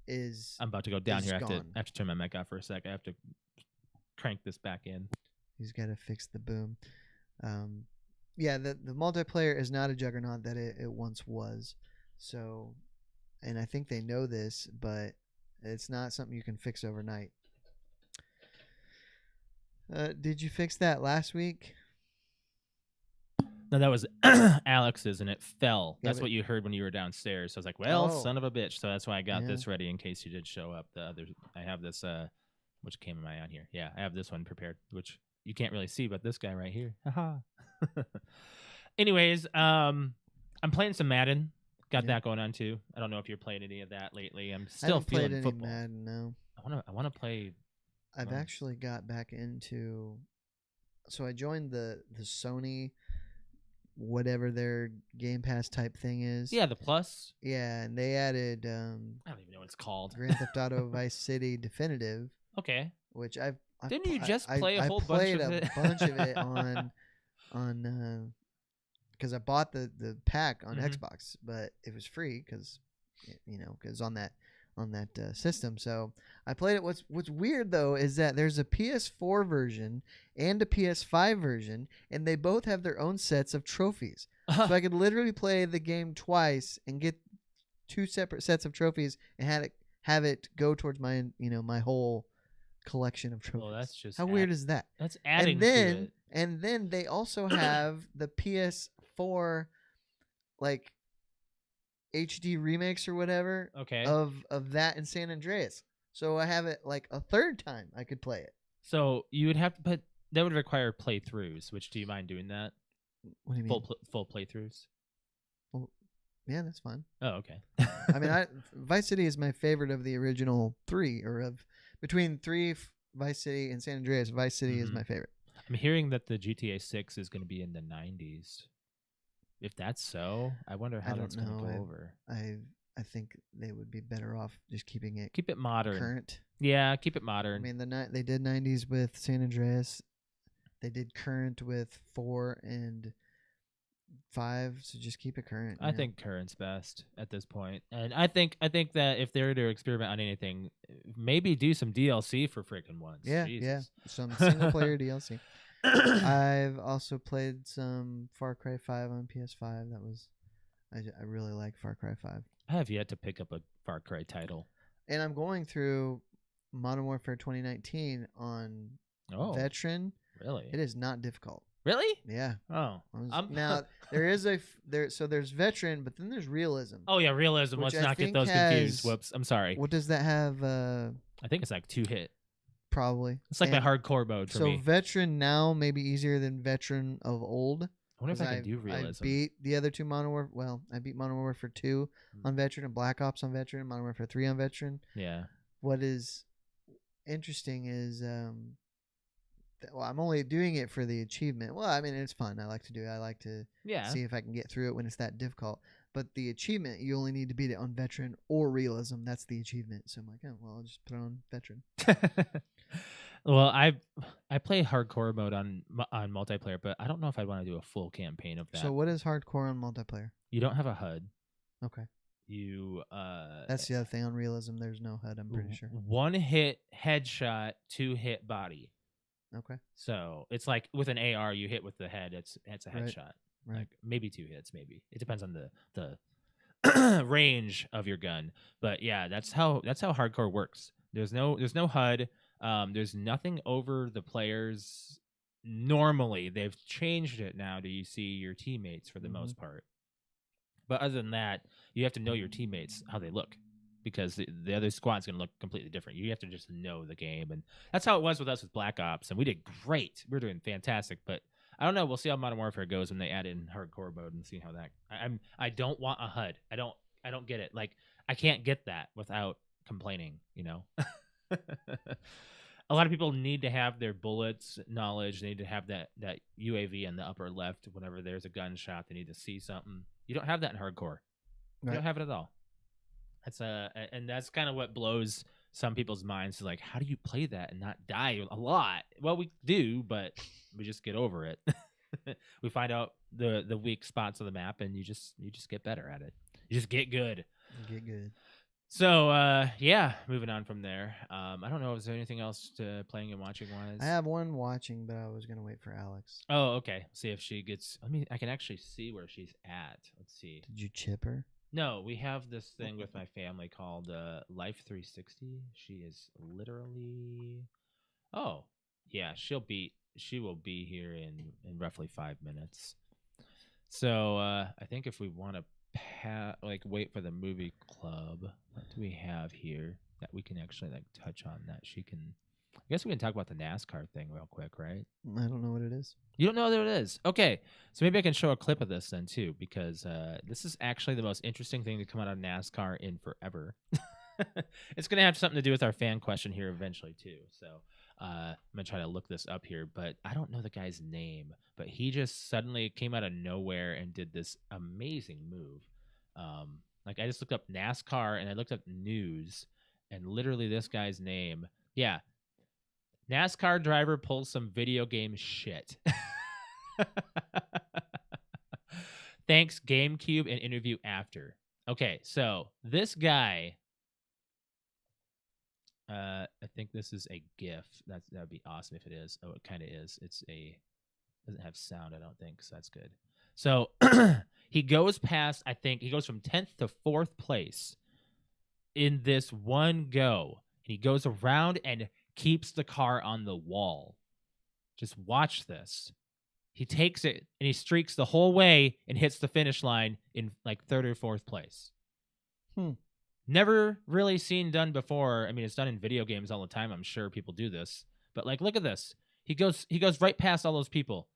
is. I'm about to go down here. I gone. have to turn my mic off for a sec. I have to crank this back in. He's got to fix the boom. Yeah, the multiplayer is not a juggernaut that it once was. So, and I think they know this, but it's not something you can fix overnight. Did you fix that last week? No, that was Alex's, and it fell. Yeah, That's but- what you heard when you were downstairs. So I was like, well, Oh. son of a bitch. So that's why I got Yeah. this ready in case you did show up. The other, I have this, which camera am I on here? Yeah, I have this one prepared, which you can't really see, but this guy right here. Haha. Anyways, I'm playing some Madden. Got Yeah. that going on too. I don't know if you're playing any of that lately. I'm I still haven't feeling played any football. Madden, no. I want to play. I've Nice. actually got back into. So I joined the Sony, whatever their Game Pass type thing is. Yeah, the Plus. Yeah, and they added I don't even know what it's called. Grand Theft Auto Vice City Definitive, Okay. which Didn't you just play a whole bunch played of a it? bunch of it on because I bought the pack on Mhm. Xbox, but it was free because because on that system. So I played it. What's weird though is that there's a PS4 version and a PS5 version, and they both have their own sets of trophies. So I could literally play the game twice and get two separate sets of trophies and have it go towards my my whole collection of trophies. Well, that's just how weird is that? That's adding And then they also have the PS4 like HD remakes or whatever to it. Okay. of that in San Andreas. So I have it like a third time I could play it. So you would have to, but that would require playthroughs. Which do you mind doing that? What do you mean? Full playthroughs. Yeah, that's fine. Oh, okay. I mean, Vice City is my favorite of the original three, or of between Vice City and San Andreas. Vice City is Mhm. my favorite. I'm hearing that the GTA 6 is going to be in the 90s. If that's so, I wonder how I don't that's going to know. go over. I think they would be better off just keeping it Keep it modern. current. Yeah, keep it I modern. mean, they did 90s with San Andreas. They did current with 4 and 5, so just keep it current. I think current's best at this point, and I think that if they're to experiment on anything, maybe do some DLC for freaking once. Yeah, Jesus. some single player DLC. I've also played some Far Cry 5 on PS5. That was I really like Far Cry 5. I have yet to pick up a Far Cry title. And I'm going through Modern Warfare 2019 on Oh, Veteran. really? It is not difficult. Really? Yeah. Oh, Now there is there's Veteran, but then there's Realism. Oh yeah, realism. Which Let's I not get think those confused. has- Whoops. I'm sorry. What does that have? I think it's like 2-hit. Probably. It's like And my hardcore mode for so me. Veteran now may be easier than Veteran of old. I wonder if I 'cause can do realism. I beat the other two Modern Warfare. Well, I beat Modern Warfare 2 on Veteran and Black Ops on Veteran, Modern Warfare 3 on Veteran. Yeah. What is interesting is, well, I'm only doing it for the achievement. Well, I mean, it's fun. I like to do it. I like to Yeah. see if I can get through it when it's that difficult. But the achievement, you only need to beat it on Veteran or Realism. That's the achievement. So I'm like, oh, well, I'll just put it on Veteran. Well, I play hardcore mode on multiplayer, but I don't know if I'd want to do a full campaign of that. So what is hardcore on multiplayer? You don't have a HUD. Okay. You That's the other thing on Realism. There's no HUD, I'm pretty sure. 1 hit headshot, 2 hit body. Okay. So it's like with an AR, you hit with the head. It's a Right. headshot. Right. Like maybe 2 hits. Maybe it depends on the range of your gun. But yeah, that's how hardcore works. There's no HUD. There's nothing over the players. Normally, they've changed it now to you see your teammates for the most part. But other than that, you have to know your teammates, how they look, because the other squad's going to look completely different. You have to just know the game, and that's how it was with us with Black Ops, and we did great. We're doing fantastic, but I don't know. We'll see how Modern Warfare goes when they add in hardcore mode and see how that. I don't want a HUD. I don't get it. Like I can't get that without complaining. You know. A lot of people need to have their bullets knowledge. They need to have that UAV in the upper left. Whenever there's a gunshot, they need to see something. You don't have that in hardcore. You Right. don't have it at all. That's and that's kind of what blows some people's minds. Is like, how do you play that and not die a lot? Well, we do, but we just get over it. We find out the weak spots of the map, and you just get better at it. You just get good. Get good. So yeah, moving on from there. I don't know. Is there anything else to playing and watching wise? I have one watching, but I was gonna wait for Alex. Oh, okay. See if she gets. I can actually see where she's at. Let's see. Did you chip her? No, we have this thing with my family called Life 360. She is literally. Oh, yeah. She will be here in roughly 5 minutes. So I think if we want to wait for the movie club, what do we have here that we can actually like touch on that she can? I guess we can talk about the NASCAR thing real quick, right? I don't know what it is. You don't know what it is? Okay, so maybe I can show a clip of this then too, because this is actually the most interesting thing to come out of NASCAR in forever. It's gonna have something to do with our fan question here eventually too. So I'm gonna try to look this up here, but I don't know the guy's name. But he just suddenly came out of nowhere and did this amazing move. Like I just looked up NASCAR and I looked up news, and literally this guy's name, yeah, NASCAR driver pulls some video game shit. Thanks GameCube and interview after. Okay, so this guy. I think this is a GIF. That would be awesome if it is. Oh, it kind of is. Doesn't have sound, I don't think, so that's good. So he goes past, I think he goes from 10th to 4th place in this one go. And he goes around and keeps the car on the wall. Just watch this. He takes it and he streaks the whole way and hits the finish line in like 3rd or 4th place. Never really seen done before. I mean, it's done in video games all the time. I'm sure people do this. But like, look at this. He goes right past all those people.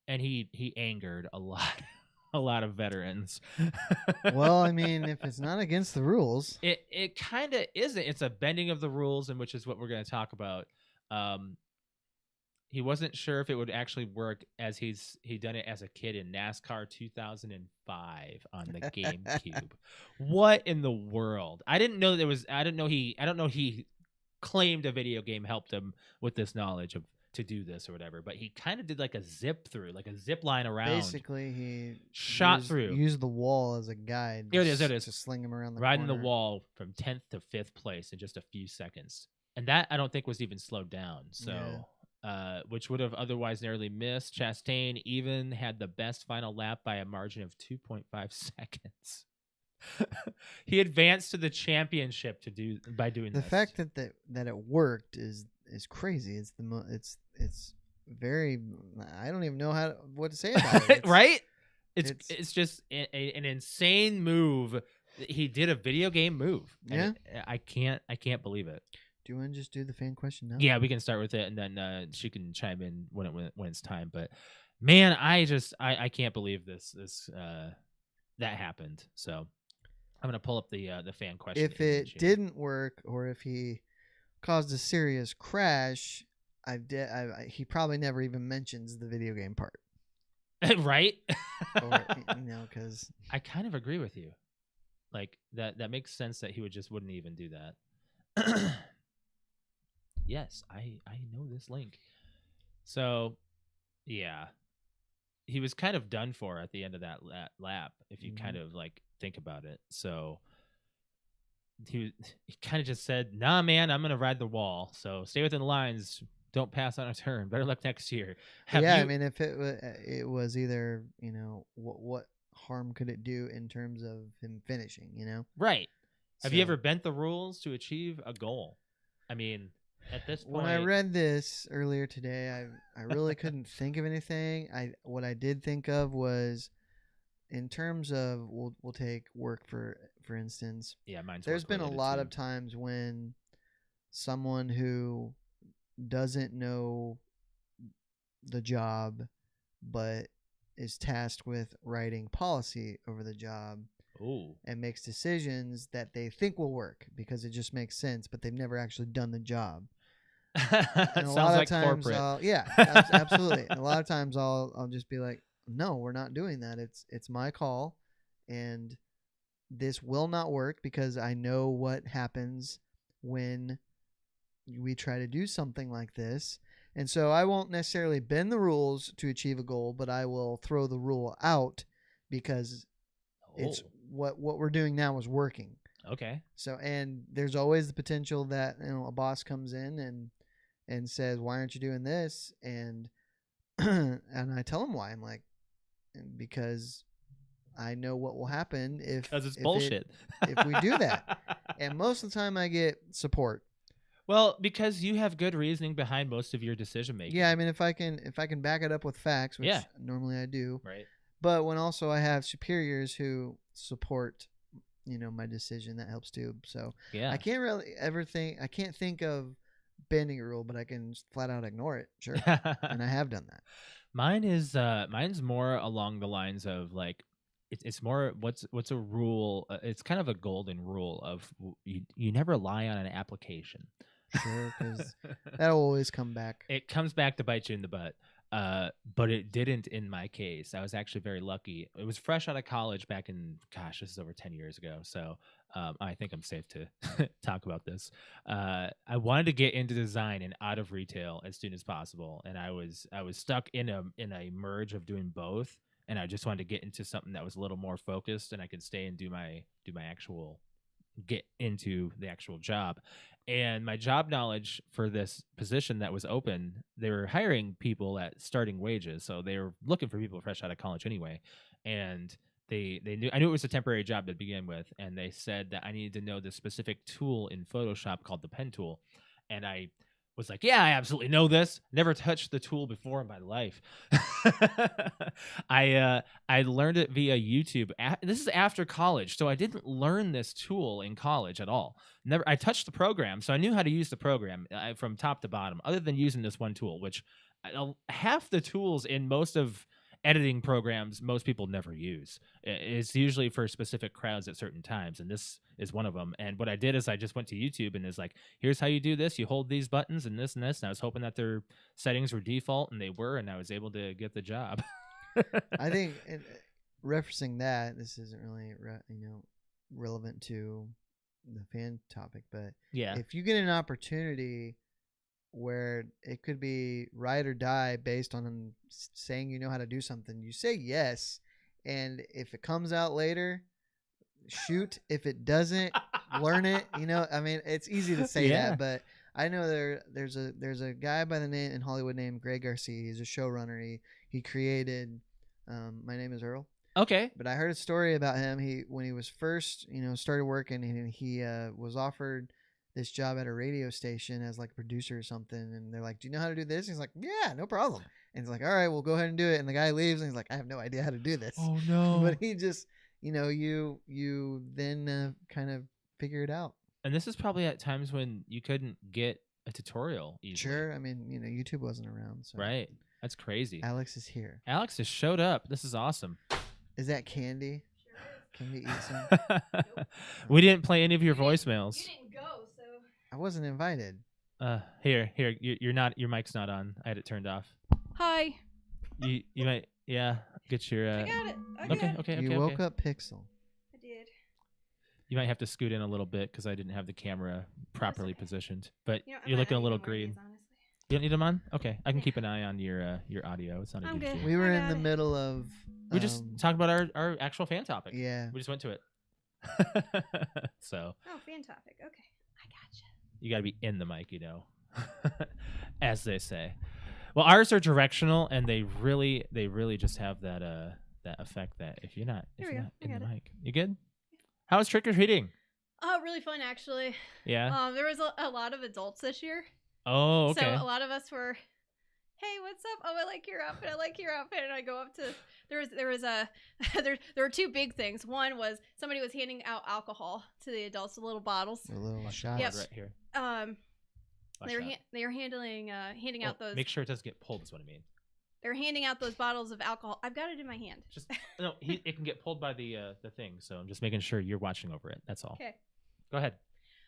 And he angered a lot of veterans. Well, I mean, if it's not against the rules. It kind of isn't. It's a bending of the rules, and which is what we're going to talk about. He wasn't sure if it would actually work as he'd done it as a kid in NASCAR 2005 on the GameCube. What in the world? I didn't know he claimed a video game helped him with this knowledge to do this or whatever, but he kind of did like a zip line around. Basically, he used the wall as a guide. There it is. To sling him around the riding corner. the wall from 10th to 5th place in just a few seconds, and that I don't think was even slowed down. So. Yeah. Which would have otherwise narrowly missed. Chastain even had the best final lap by a margin of 2.5 seconds. He advanced to the championship by doing the this. fact that it worked is crazy. It's very. I don't even know what to say about it. Right? It's just an insane move. He did a video game move. Yeah, I can't believe it. Do you want to just do the fan question now? Yeah, we can start with it, and then she can chime in when it's time. But man, I can't believe this that happened. So I'm gonna pull up the fan question. If it didn't work, or if he caused a serious crash, he probably never even mentions the video game part. Right? Or, because I kind of agree with you. Like that makes sense that he wouldn't even do that. Yes, I know this link. So, yeah, he was kind of done for at the end of that lap, if you kind of like think about it. So he kind of just said, "Nah, man, I'm gonna ride the wall. So stay within the lines. Don't pass on a turn. Better luck next year." I mean, if it was either what harm could it do in terms of him finishing? Right. Have you ever bent the rules to achieve a goal? I mean. At this point, when I read this earlier today, I really couldn't think of anything. What I did think of was, in terms of we'll take work for instance. Yeah, mine's. There's been a lot of times when someone who doesn't know the job, but is tasked with writing policy over the job. Ooh. And makes decisions that they think will work because it just makes sense, but they've never actually done the job. And a lot of times, corporate. Absolutely. And a lot of times I'll just be like, no, we're not doing that. It's my call, and this will not work because I know what happens when we try to do something like this. And so I won't necessarily bend the rules to achieve a goal, but I will throw the rule out because it's what we're doing now is working. Okay. So, and there's always the potential that a boss comes in and says, "Why aren't you doing this?" And and I tell him why. I'm like, because I know what will happen if it's bullshit. If we do that. And most of the time I get support. Well, because you have good reasoning behind most of your decision making. Yeah, I mean, if I can back it up with facts, which normally I do. Right. But when also I have superiors who support, my decision, that helps too. So Yeah. I can't really I can't think of bending a rule, but I can flat out ignore it. Sure. And I have done that. Mine's more along the lines of like it's more what's a rule, it's kind of a golden rule of you never lie on an application. Sure, because that'll always come back. It comes back to bite you in the butt. But it didn't in my case. I was actually very lucky. It was fresh out of college back in, gosh, this is over 10 years ago. So I think I'm safe to talk about this. I wanted to get into design and out of retail as soon as possible, and I was stuck in a merge of doing both, and I just wanted to get into something that was a little more focused, and I could stay and do my actual get into the actual job. And my job knowledge for this position that was open, they were hiring people at starting wages, so they were looking for people fresh out of college anyway. And they knew, I knew it was a temporary job to begin with, and they said that I needed to know the specific tool in Photoshop called the pen tool. And I was like, yeah, I absolutely know this. Never touched the tool before in my life. I learned it via YouTube. This is after college, so I didn't learn this tool in college at all. Never. I touched the program, so I knew how to use the program from top to bottom, other than using this one tool, which half the tools in most of editing programs most people never use. It's usually for specific crowds at certain times, and this is one of them. And what I did is I just went to YouTube and is like, here's how you do this. You hold these buttons and this and this. And I was hoping that their settings were default, and they were, and I was able to get the job. I think, referencing that, this isn't really relevant to the fan topic, but yeah, if you get an opportunity where it could be ride or die based on saying you know how to do something, you say yes, and if it comes out later, shoot. If it doesn't, learn it. I mean, it's easy to say that, but I know there's a guy by the name in Hollywood named Greg Garcia. He's a showrunner. He created My Name Is Earl. Okay. But I heard a story about him. When he was first started working, and he was offered this job at a radio station as like a producer or something, and they're like, do you know how to do this? He's like, yeah, no problem. And he's like, all right, we'll go ahead and do it. And the guy leaves, and he's like, I have no idea how to do this. Oh no. But he just you then kind of figure it out. And this is probably at times when you couldn't get a tutorial easily. Sure. I mean, YouTube wasn't around, so. Right. That's crazy. Alex is here. Alex has showed up. This is awesome. Is that candy? Can we eat some? We didn't play any of your voicemails. You didn't go, so. I wasn't invited. Here. You're not. Your mic's not on. I had it turned off. Hi. You might. Yeah. Get your. I got it. Okay. You woke up Pixel. I did. You might have to scoot in a little bit because I didn't have the camera properly okay. positioned. But I you're might looking a not little even wear green. these, honestly. You don't need them on? Okay. I can keep an eye on your audio. It's not a I'm huge good. deal. We were I in got the it. middle of. We just talked about our actual fan topic. Yeah. We just went to it. So. Oh, fan topic. Okay. I gotcha. You got to be in the mic, as they say. Well, ours are directional, and they really just have that effect that if you're not in the mic, you good? How was trick or treating? Oh, really fun actually. Yeah. There was a lot of adults this year. Oh, okay. So a lot of us were, hey, what's up? Oh, I like your outfit. I like your outfit. And I go up to there were two big things. One was somebody was handing out alcohol to the adults, the little bottles. A little shot. Yep. Right here. They were handing out those. Make sure it doesn't get pulled. Is what I mean. They're handing out those bottles of alcohol. I've got it in my hand. Just no. It can get pulled by the thing. So I'm just making sure you're watching over it. That's all. Okay. Go ahead.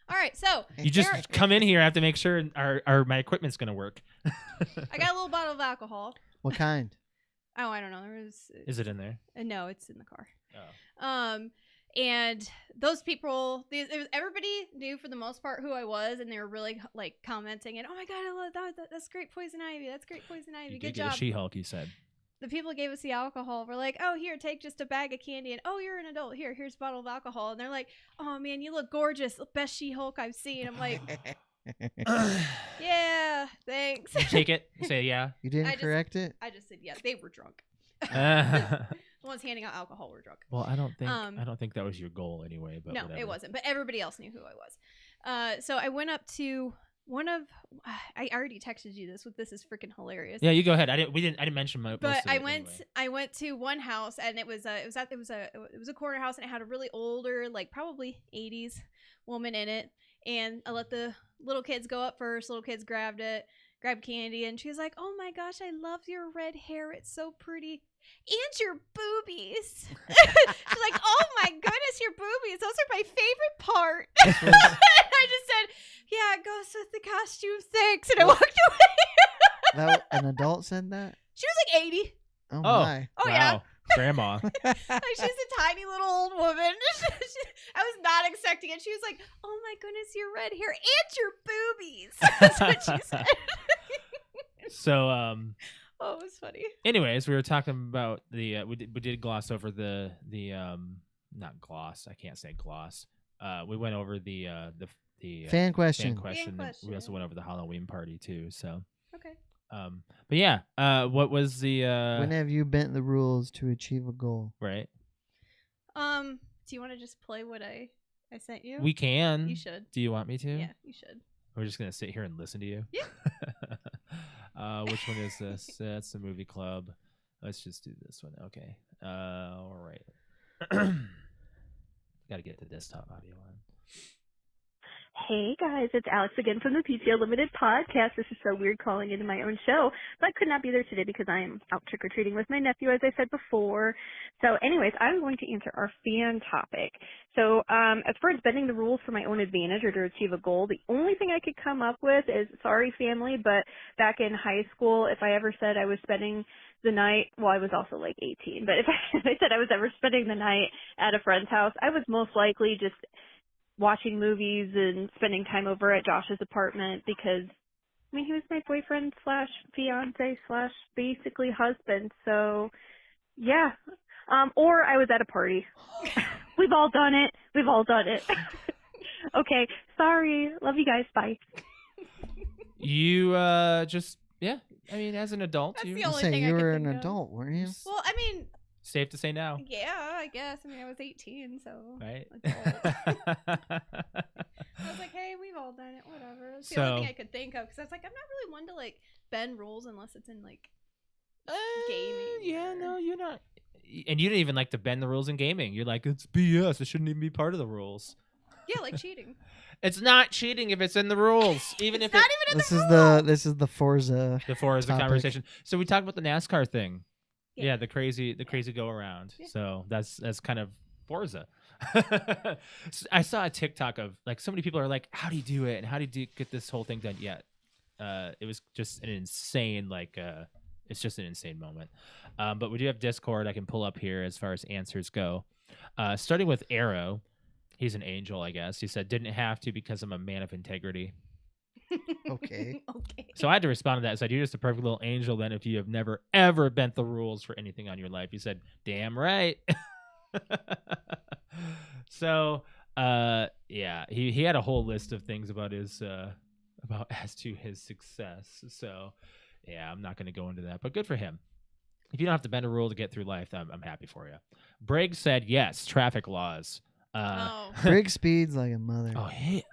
All right. So You just come in here. I have to make sure my equipment's gonna work. I got a little bottle of alcohol. What kind? Oh, I don't know. There was. Is it in there? No, it's in the car. Oh. And those people, everybody knew for the most part who I was, and they were really like commenting and, oh my god, I love that. That's great poison ivy. That's great poison ivy. You Good did job. get a She-Hulk, you said. The people who gave us the alcohol were like, oh, here, take just a bag of candy, and oh, you're an adult. Here's a bottle of alcohol. And they're like, oh man, you look gorgeous. Best She-Hulk I've seen. I'm like, yeah, thanks. You take it. Say yeah. You didn't correct it? I just said yeah. They were drunk. The ones handing out alcohol were drunk. Well, I don't think that was your goal anyway. But no, whatever. it wasn't. But everybody else knew who I was. So I went up to one of I already texted you this. This is freaking hilarious. Yeah, you go ahead. I didn't mention most But of it anyway. I went to one house and it was a corner house and it had a really older, like probably 80s woman in it. And I let the little kids go up first. Little kids grabbed candy, and she was like, "Oh my gosh, I love your red hair. It's so pretty. And your boobies." She's like, "Oh my goodness, your boobies. Those are my favorite part." And I just said, "Yeah, it goes with the costume, thanks." And I walked away. An adult said that? She was like 80. Oh my. Oh, wow. yeah. Grandma. Like, she's a tiny little old woman. I was not expecting it. She was like, "Oh my goodness, your red hair and your boobies." That's what she said. So, oh, it was funny. anyways, we were talking about the we did gloss over the not gloss. I can't say gloss. We went over the Fan question. We also went over the Halloween party too. So Okay. but yeah, what was the When have you bent the rules to achieve a goal? right? Do you want to just play what I sent you? We can. You should. Do you want me to? Yeah, you should. We're just gonna sit here and listen to you. Yeah. Which one is this? That's the movie club. Let's just do this one. Okay. All right. Got to get the desktop audio on. Hey guys, it's Alex again from the PTOUnlimited podcast. This is so weird calling into my own show, but could not be there today because I am out trick-or-treating with my nephew, as I said before. So anyways, I'm going to answer our fan topic. So as far as bending the rules for my own advantage or to achieve a goal, the only thing I could come up with is, sorry family, but back in high school, if I ever said I was spending the night, well, I was also like 18, but if I said I was ever spending the night at a friend's house, I was most likely just watching movies and spending time over at Josh's apartment because, I mean, he was my boyfriend / fiance / basically husband. So, yeah. Or I was at a party. We've all done it. Okay. Sorry. Love you guys. Bye. You just, yeah. I mean, as an adult, That's you the only Say thing I you could were an think of. adult, weren't you? Well, I mean, safe to say now, yeah, I guess. I mean, I was 18, so right? adult. I was like, hey, we've all done it, whatever. That's the only thing I could think of because I was like, I'm not really one to like bend rules unless it's in like gaming. Yeah, or... no, you're not. And you didn't even like to bend the rules in gaming. You're like, it's BS. It shouldn't even be part of the rules. Yeah, like cheating. It's not cheating if it's in the rules, even if not it. even in This the is rules. this is the Forza. The Forza topic. conversation. So we talked about the NASCAR thing. Yeah. Yeah, the crazy go around. Yeah. So that's kind of Forza. I saw a TikTok of like so many people are like, how do you do it and how do you get this whole thing done yet? It was just an insane it's just an insane moment. But we do have Discord I can pull up here as far as answers go. Starting with Arrow, he's an angel, I guess. He said didn't have to because I'm a man of integrity. Okay. Okay. So I had to respond to that. I said, you're just a perfect little angel then if you have never, ever bent the rules for anything on your life. He said, damn right. So, yeah, he had a whole list of things about his, as to his success. So, yeah, I'm not going to go into that, but good for him. If you don't have to bend a rule to get through life, I'm happy for you. Briggs said, yes, traffic laws. Brig speeds like a mother. Oh, he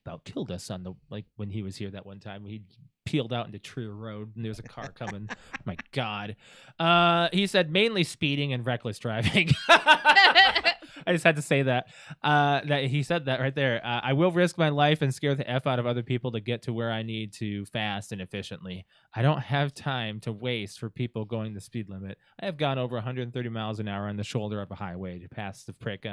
about killed us on the when he was here that one time. He peeled out into Trier Road and there was a car coming. My God. He said mainly speeding and reckless driving. I just had to say that. That he said that right there. I will risk my life and scare the F out of other people to get to where I need to fast and efficiently. I don't have time to waste for people going the speed limit. I have gone over 130 miles an hour on the shoulder of a highway to pass the prick.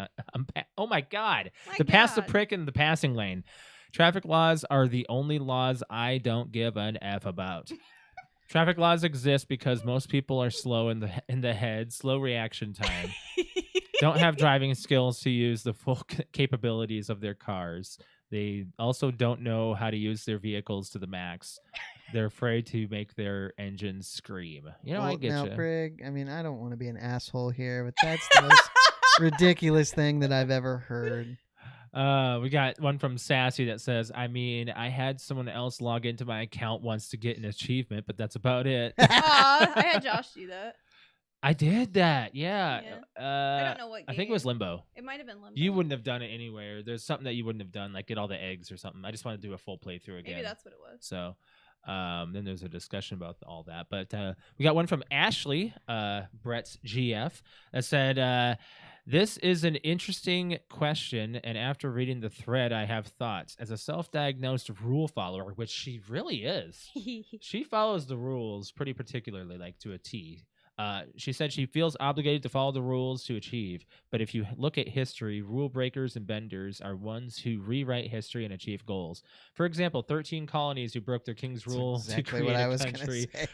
Oh my God. Pass the prick in the passing lane. Traffic laws are the only laws I don't give an F about. Traffic laws exist because most people are slow in the head, slow reaction time, don't have driving skills to use the full capabilities of their cars. They also don't know how to use their vehicles to the max. They're afraid to make their engines scream. You know, I get now, you. Brig, I mean, I don't want to be an asshole here, but that's the most ridiculous thing that I've ever heard. We got one from Sassy that says, I mean, I had someone else log into my account once to get an achievement, but that's about it. I had Josh do that. I did that. Yeah. I don't know what I think it was game. Limbo. It might have been Limbo. You wouldn't have done it anywhere. There's something that you wouldn't have done, like get all the eggs or something. I just want to do a full playthrough again. Maybe that's what it was. So then there's a discussion about all that. But we got one from Ashley, Brett's GF, that said, this is an interesting question, and after reading the thread, I have thoughts. As a self-diagnosed rule follower, which she really is, she follows the rules pretty particularly, like to a T. She said she feels obligated to follow the rules to achieve, but if you look at history, rule breakers and benders are ones who rewrite history and achieve goals. For example, 13 colonies who broke their king's rule exactly to create what I a was gonna country. say.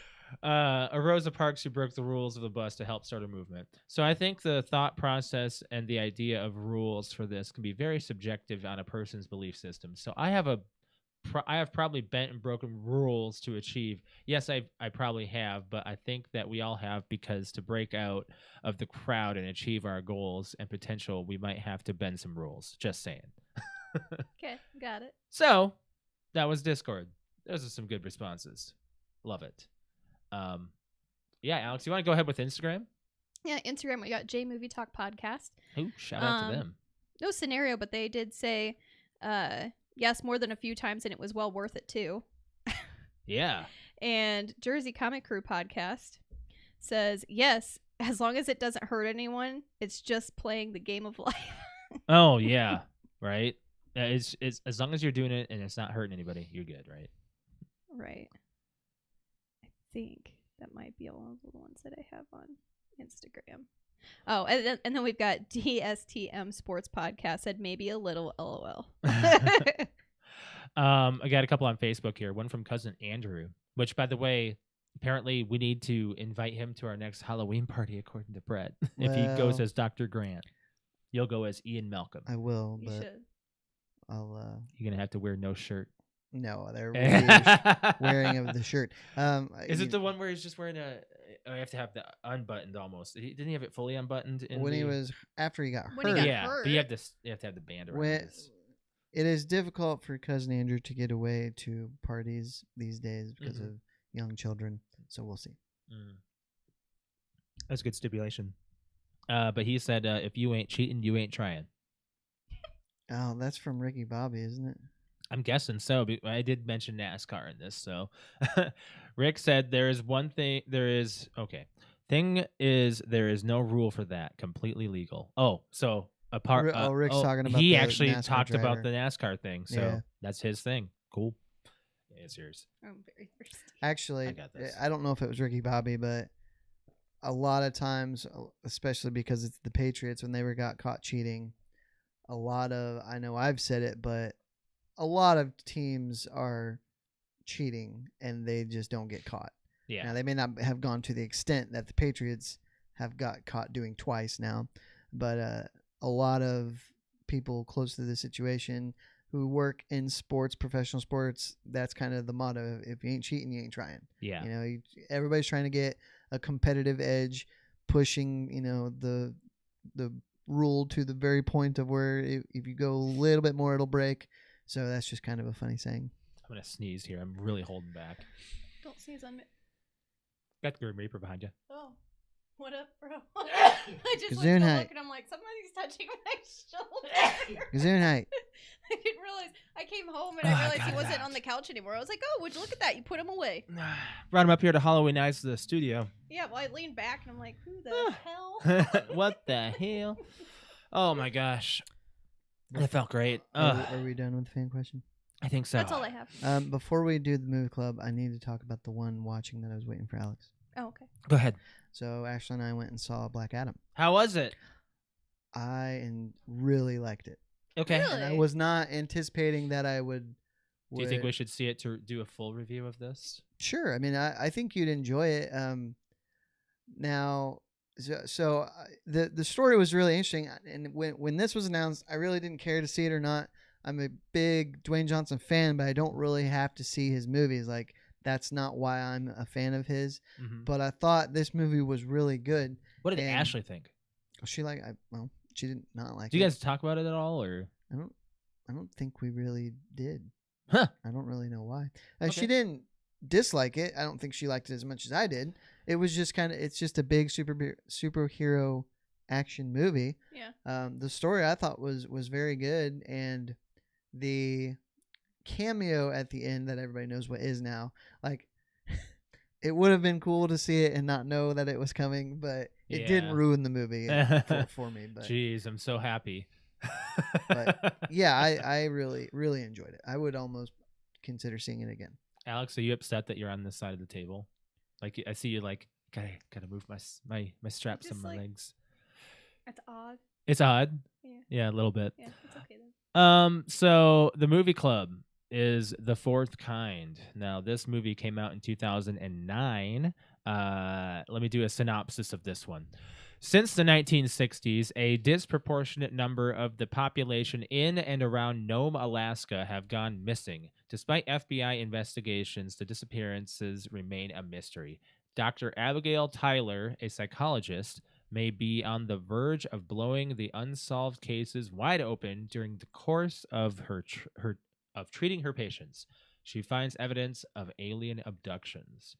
A Rosa Parks who broke the rules of the bus to help start a movement. So I think the thought process and the idea of rules for this can be very subjective on a person's belief system. So I have probably bent and broken rules to achieve. Yes, I probably have, but I think that we all have, because to break out of the crowd and achieve our goals and potential, we might have to bend some rules. Just saying. Okay, got it. So that was Discord. Those are some good responses. Love it. Yeah, Alex, you want to go ahead with Instagram? Yeah, Instagram, we got J Movie Talk Podcast. Ooh, shout out to them. No scenario, but they did say yes more than a few times, and it was well worth it too. Yeah. And Jersey Comic Crew Podcast says yes, as long as it doesn't hurt anyone, it's just playing the game of life. Oh yeah, right. It's as long as you're doing it and it's not hurting anybody, you're good, right? Right. I think that might be all of the ones that I have on Instagram. Oh, and then we've got DSTM Sports Podcast said maybe a little LOL. I got a couple on Facebook here. One from cousin Andrew, which, by the way, apparently we need to invite him to our next Halloween party, according to Brett. If he goes Well- as Dr. Grant, you'll go as Ian Malcolm. I will, You but should. I'll. You're gonna have to wear no shirt. No, they're Is wearing of the shirt. it the one where he's just wearing a? Oh, you have to have the unbuttoned almost. Didn't he have it fully unbuttoned? when he was after he got When hurt? he got yeah, hurt. but you have to have the band around. When, his- it is difficult for cousin Andrew to get away to parties these days because Mhm. of young children. So we'll see. That's a good stipulation. But he said, if you ain't cheating, you ain't trying. Oh, that's from Ricky Bobby, isn't it? I'm guessing so. But I did mention NASCAR in this. So Rick said there is one thing. There is no rule for that. Completely legal. Oh, so apart. Rick's talking about he the actually NASCAR talked about driver. the NASCAR thing. So Yeah. that's his thing. Cool. Yeah, it's yours. I'm very thirsty. Actually, I got this. I don't know if it was Ricky Bobby, but a lot of times, especially because it's the Patriots, when they got caught cheating, I know I've said it, but a lot of teams are cheating and they just don't get caught. Yeah. Now, they may not have gone to the extent that the Patriots have got caught doing twice now, but a lot of people close to the situation who work in sports, professional sports, that's kind of the motto. If you ain't cheating, you ain't trying. Yeah. You know, everybody's trying to get a competitive edge, pushing, the rule to the very point of where if you go a little bit more, it'll break. So that's just kind of a funny saying. I'm gonna sneeze here. I'm really holding back. Don't sneeze on me. Got the Grim Reaper behind you. Oh, what up, bro? I just looked Gesundheit. and I'm like, somebody's touching my shoulder. Gesundheit. I didn't realize. I came home and Oh, I I realized got he it wasn't out. on the couch anymore. I was like, oh, would you look at that? You put him away. Brought him up here to Halloween Nights, the studio. Yeah, well, I leaned back and I'm like, who the hell? What the hell? Oh my gosh. That felt great. Are we done with the fan question? I think so. That's all I have. Before we do the movie club, I need to talk about the one watching that I was waiting for Alex. Oh, okay. Go ahead. So Ashley and I went and saw Black Adam. How was it? I really liked it. Okay. Really? And I was not anticipating that I would. Do you think we should see it to do a full review of this? Sure. I mean, I think you'd enjoy it. Now, so the story was really interesting, and when this was announced, I really didn't care to see it or not. I'm a big Dwayne Johnson fan, but I don't really have to see his movies. Like, that's not why I'm a fan of his. Mm-hmm. But I thought this movie was really good. What did And- Ashley think? She she did not like Do you it. guys talk about it at all, or? I don't think we really did. Huh. I don't really know why. Okay. She didn't dislike it. I don't think she liked it as much as I did. it was just it's just a big superhero action movie. Yeah. The story I thought was very good, and the cameo at the end that everybody knows what is now, like it would have been cool to see it and not know that it was coming, but it didn't ruin the movie for me. But jeez, I'm so happy. But yeah, I really enjoyed it. I would almost consider seeing it again. Alex, are you upset that you're on this side of the table? Like I see you like gotta move my straps Just on my like- legs. That's odd. It's odd. Yeah. Yeah, a little bit. Yeah, it's okay then. So the movie club is The Fourth Kind. Now, this movie came out in 2009. Let me do a synopsis of this one. Since the 1960s, a disproportionate number of the population in and around Nome, Alaska have gone missing. Despite FBI investigations, the disappearances remain a mystery. Dr. Abigail Tyler, a psychologist, may be on the verge of blowing the unsolved cases wide open during the course of her treating her patients. She finds evidence of alien abductions.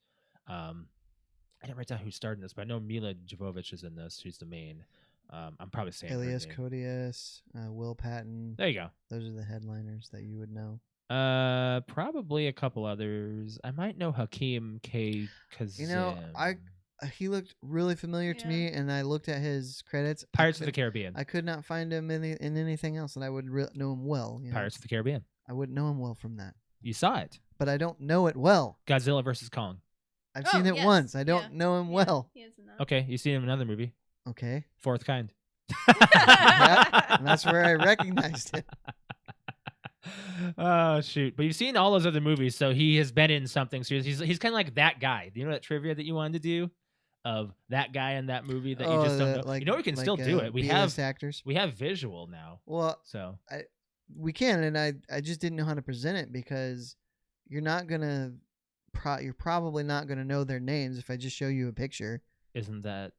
I didn't write down who starred in this, but I know Mila Jovovich is in this. She's the main. I'm probably saying Elias her name. Koteas, Will Patton. There you go. Those are the headliners that you would know. Probably a couple others. I might know Hakeem K. Kazim. You know, he looked really familiar to me, and I looked at his credits. Pirates of the Caribbean. I could not find him in anything else, and I would know him well. You know? Pirates of the Caribbean. I wouldn't know him well from that, You saw it. but I don't know it well. Godzilla versus Kong. I've Oh, seen it yes. once. I don't Yeah. know him Yeah, well. he is in that. Okay, you seen him in another movie, Okay, Fourth Kind. and that's where I recognized him. Oh shoot! But you've seen all those other movies, so he has been in something serious. He's kind of like that guy. Do you know that trivia that you wanted to do of that guy in that movie that you just don't know? You know we can still do it. We B-list have actors. we have visual now, Well, so we can, and I just didn't know how to present it because you're not gonna. You're probably not gonna know their names if I just show you a picture. isn't that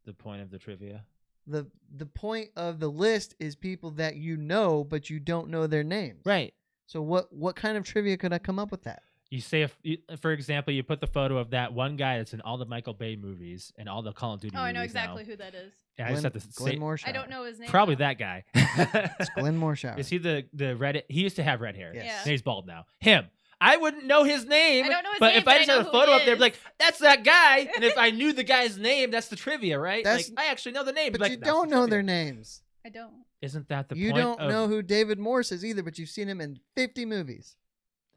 the point of the trivia? The point of the list is people that you know, but you don't know their names. Right. So what kind of trivia could I come up with that? You say, for example, you put the photo of that one guy that's in all the Michael Bay movies and all the Call of Duty Oh, movies I know exactly now. who that is. And I just have to Glenn say, Morshower. I don't know his name. probably though. that guy. It's Glenn Morshower. Is he the red? He used to have red hair. Yes. Yeah. And he's bald now. Him. I wouldn't know his name. I don't know his but name, if I but just I had a know who photo he up there, I'd be is. like, that's that guy. And if I knew the guy's name, that's the trivia, right? That's- Like, I actually know the name. But Like, you that's don't the know trivia. their names. I don't. Isn't that the You point? don't know who David Morse is either, but you've seen him in 50 movies.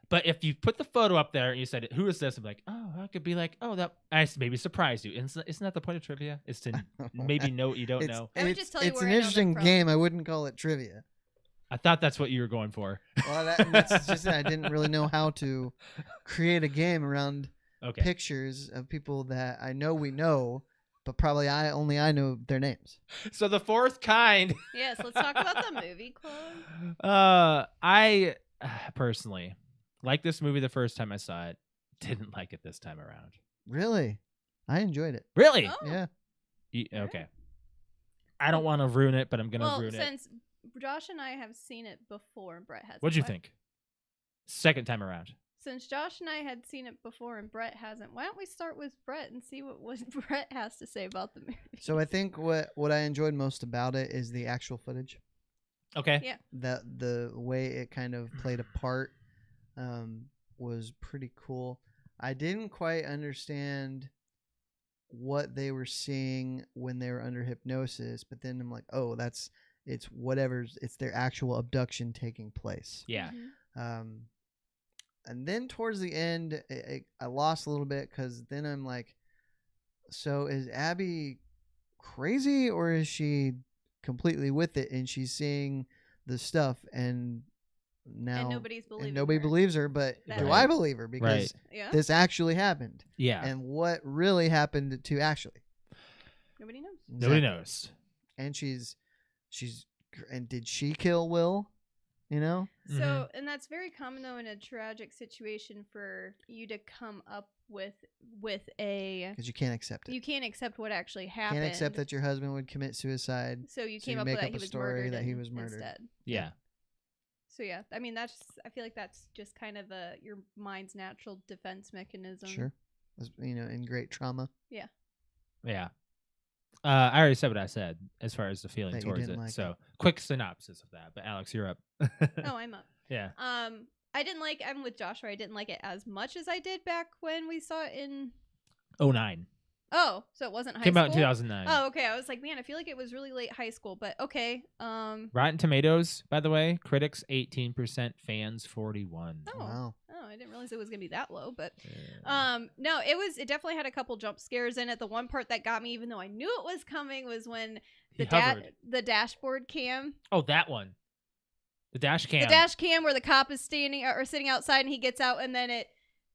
But if you put the photo up there and you said, who is this? I'm like, oh, I could be like, oh, that. I maybe surprise you. Isn't that the point of trivia? Is to maybe know what you don't know. I would just tell you it's where an I know them interesting from. game. I wouldn't call it trivia. I thought that's what you were going for. Well, that's just that I didn't really know how to create a game around Okay. pictures of people that I know we know, but probably I know their names. So the fourth kind. Yes, let's talk about the movie club. I personally like this movie the first time I saw it. Didn't like it this time around. Really? I enjoyed it. Really? Oh. Yeah. Okay. I don't want to ruin it, but I'm gonna Well, ruin it. since Josh and I have seen it before and Brett hasn't. What'd you why- think? Second time around. Since Josh and I had seen it before and Brett hasn't, why don't we start with Brett and see what Brett has to say about the movie? So I think what I enjoyed most about it is the actual footage. Okay. Yeah. The way it kind of played a part was pretty cool. I didn't quite understand what they were seeing when they were under hypnosis, but then I'm like, oh, it's their actual abduction taking place. Yeah. Mhm. And then towards the end, I lost a little bit because then I'm like, so is Abby crazy or is she completely with it and she's seeing the stuff and now And nobody's believing nobody her. believes her, but That do Right. I believe her because Right. Yeah. this actually happened Yeah. and what really happened to Ashley? Nobody knows. Nobody Exactly. knows. And and did she kill Will? You know? Mm-hmm. So, and that's very common though in a tragic situation for you to come up with a. Because you can't accept it. You can't accept what actually happened. Can't accept that your husband would commit suicide. So you so came you up make with that up he a was story murdered. that he in- was murdered. Instead. Yeah. So yeah, I feel like that's just kind of your mind's natural defense mechanism. Sure. was, in great trauma. Yeah. I already said what I said as far as the feeling That you towards didn't it. like So it. quick synopsis of that. But Alex, you're up. Oh, I'm up. Yeah. I'm with Joshua. I didn't like it as much as I did back when we saw it in 09. Oh, so it wasn't high Came school? out in 2009. Oh, okay. I was like, man, I feel like it was really late high school, but okay. Rotten Tomatoes, by the way, critics 18%, fans 41. Oh. Wow. Oh, I didn't realize it was gonna be that low, but Yeah. no, it definitely had a couple jump scares in it. The one part that got me, even though I knew it was coming, was when He the hovered. the dashboard cam. Oh, that one. The dash cam. The dash cam where the cop is standing or sitting outside and he gets out and then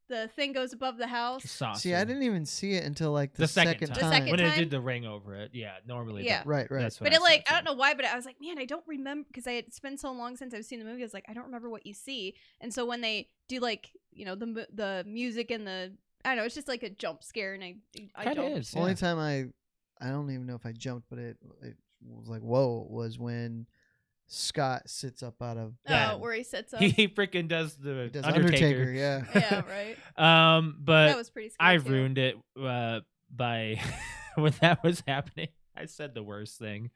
the thing goes above the house. Saucer. See, I didn't even see it until like the second time. time. The second when it time? did the ring over it. Yeah, normally. Yeah. Right. That's what But it said, I don't too. know why, but I was like, man, I don't remember because it's been so long since I've seen the movie. I was like, I don't remember what you see. And so when they do the music and I don't know, it's just like a jump scare, and I Kinda jumped. is. Only Yeah. time I don't even know if I jumped, but it was like whoa was when Scott sits up out of Yeah. Oh, where he sits up. He freaking does the he does Undertaker. yeah. Yeah, right. But That was pretty scary. I too. ruined it by when that was happening. I said the worst thing.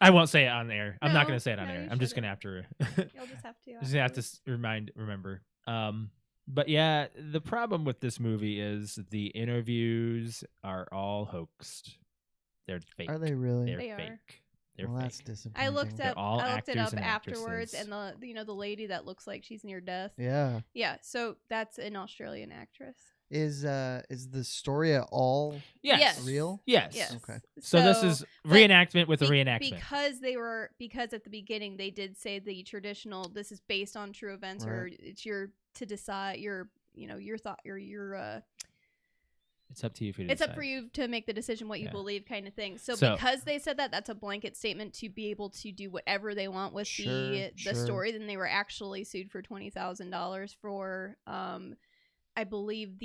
I won't say it on air. I'm not No, going to say it on no, air. you I'm just going shouldn't. to have to. You'll just have to. Just have to afterwards. remember. But yeah, the problem with this movie is the interviews are all hoaxed. They're fake. Are they really? They're They are. fake. They're Well, that's fake. disappointing. I looked They're up. all I looked it actors up and afterwards, actresses. and the lady that looks like she's near death. Yeah. Yeah, so that's an Australian actress. Is the story at all Yes. real? Yes. Yes. Okay. So this is but reenactment with a reenactment. Because at the beginning they did say the traditional. This is based on true events, or Right. it's to decide your thought your It's up to you for you. it's up for you to make the decision what you Yeah. believe, kind of thing. So So- because they said that, that's a blanket statement to be able to do whatever they want with the Sure. story. Then they were actually sued for $20,000 for I believe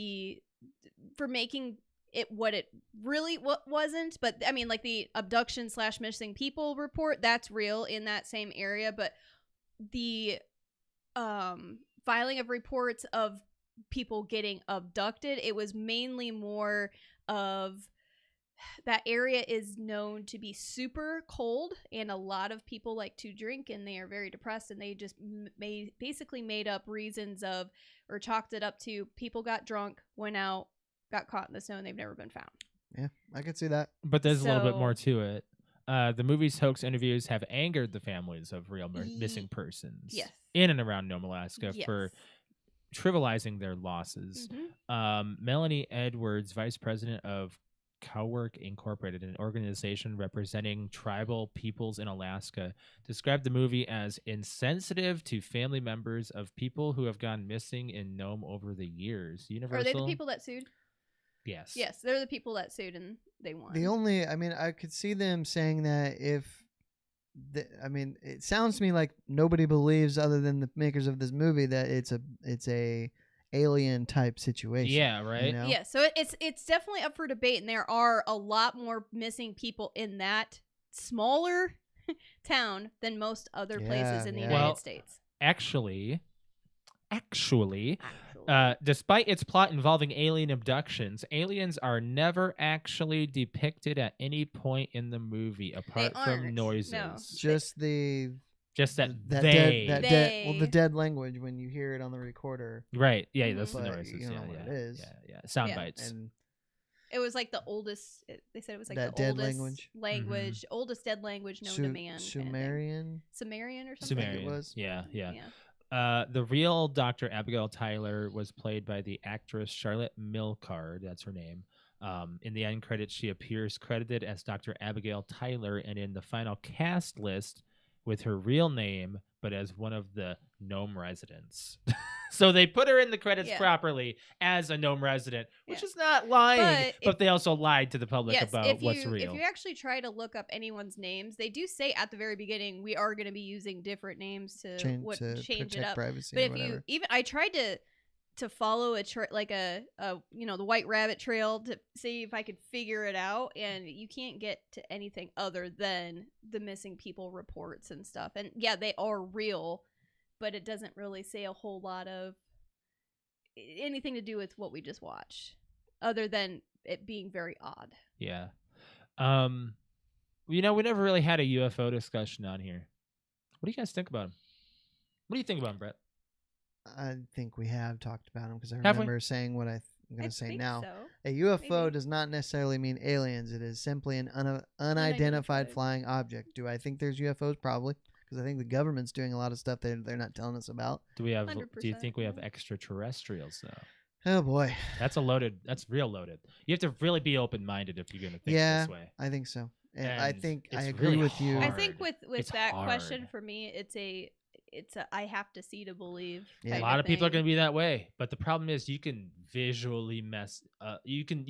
for making it what it really wasn't. But I mean, like the abduction / missing people report, that's real in that same area. But the filing of reports of people getting abducted, it was mainly more of that area is known to be super cold, and a lot of people like to drink, and they are very depressed, and they just basically made up reasons of, or chalked it up to, people got drunk, went out, got caught in the snow, and they've never been found. Yeah, I could see that. But there's a little bit So- more to it. The movie's hoax interviews have angered the families of real Ye- missing persons Yes. in and around Nome, Alaska, Yes. for trivializing their losses. Mhm. Melanie Edwards, vice president of Cowork Incorporated, an organization representing tribal peoples in Alaska, described the movie as insensitive to family members of people who have gone missing in Nome over the years. Universal. Are they the people that sued? Yes. Yes, they're the people that sued, and they won. I could see them saying that if, it sounds to me like nobody believes, other than the makers of this movie, that it's a alien type situation. Yeah. Right. You know? Yeah, so it's definitely up for debate, and there are a lot more missing people in that smaller town than most other places in the Yeah. United Well, States. Actually, Actually. despite its plot involving alien abductions, aliens are never actually depicted at any point in the movie, apart from aren't, noises. no. Just the Just that that they. dead They- the dead language when you hear it on the recorder. Right. Yeah, Mhm. that's the But noises. you don't Yeah, know what yeah, it is. Yeah. Sound Yeah. bites. And It was like the oldest. They said it was like That the dead oldest language? oldest dead language known to man. kind of thing. Sumerian. Sumerian or something. think it Sumerian. was. Yeah. The real Dr. Abigail Tyler was played by the actress Charlotte Milcard. That's her name. In the end credits, she appears credited as Dr. Abigail Tyler, and in the final cast list with her real name, but as one of the Nome residents. So they put her in the credits Yeah. properly as a Nome resident, which Yeah. is not lying, But but if- they also lied to the public Yes, about what's real. If you actually try to look up anyone's names, they do say at the very beginning, we are going to be using different names to Change change it protect up. privacy. But or if whatever. I tried to follow the White Rabbit Trail to see if I could figure it out, and you can't get to anything other than the missing people reports and stuff. And yeah, they are real, but it doesn't really say a whole lot of anything to do with what we just watched, other than it being very odd. Yeah. We never really had a UFO discussion on here. What do you guys think about them? What do you think about them, Brett? I think we have talked about them because I Have we? remember saying what I'm going to say think now. so. A UFO Maybe. does not necessarily mean aliens. It is simply an unidentified Unidentified. flying object. Do I think there's UFOs? Probably. Because I think the government's doing a lot of stuff they're not telling us about. Do you 100%, think we have yeah. extraterrestrials though? Oh, boy. That's real loaded. You have to really be open-minded if you're going to think Yeah, this way. I think so. And I And think I it's agree really with you. I hard. think with It's that question hard. for me, it's a I have to see to believe. Yeah. A type lot of people are thing. going to be that way, but the problem is you can visually you can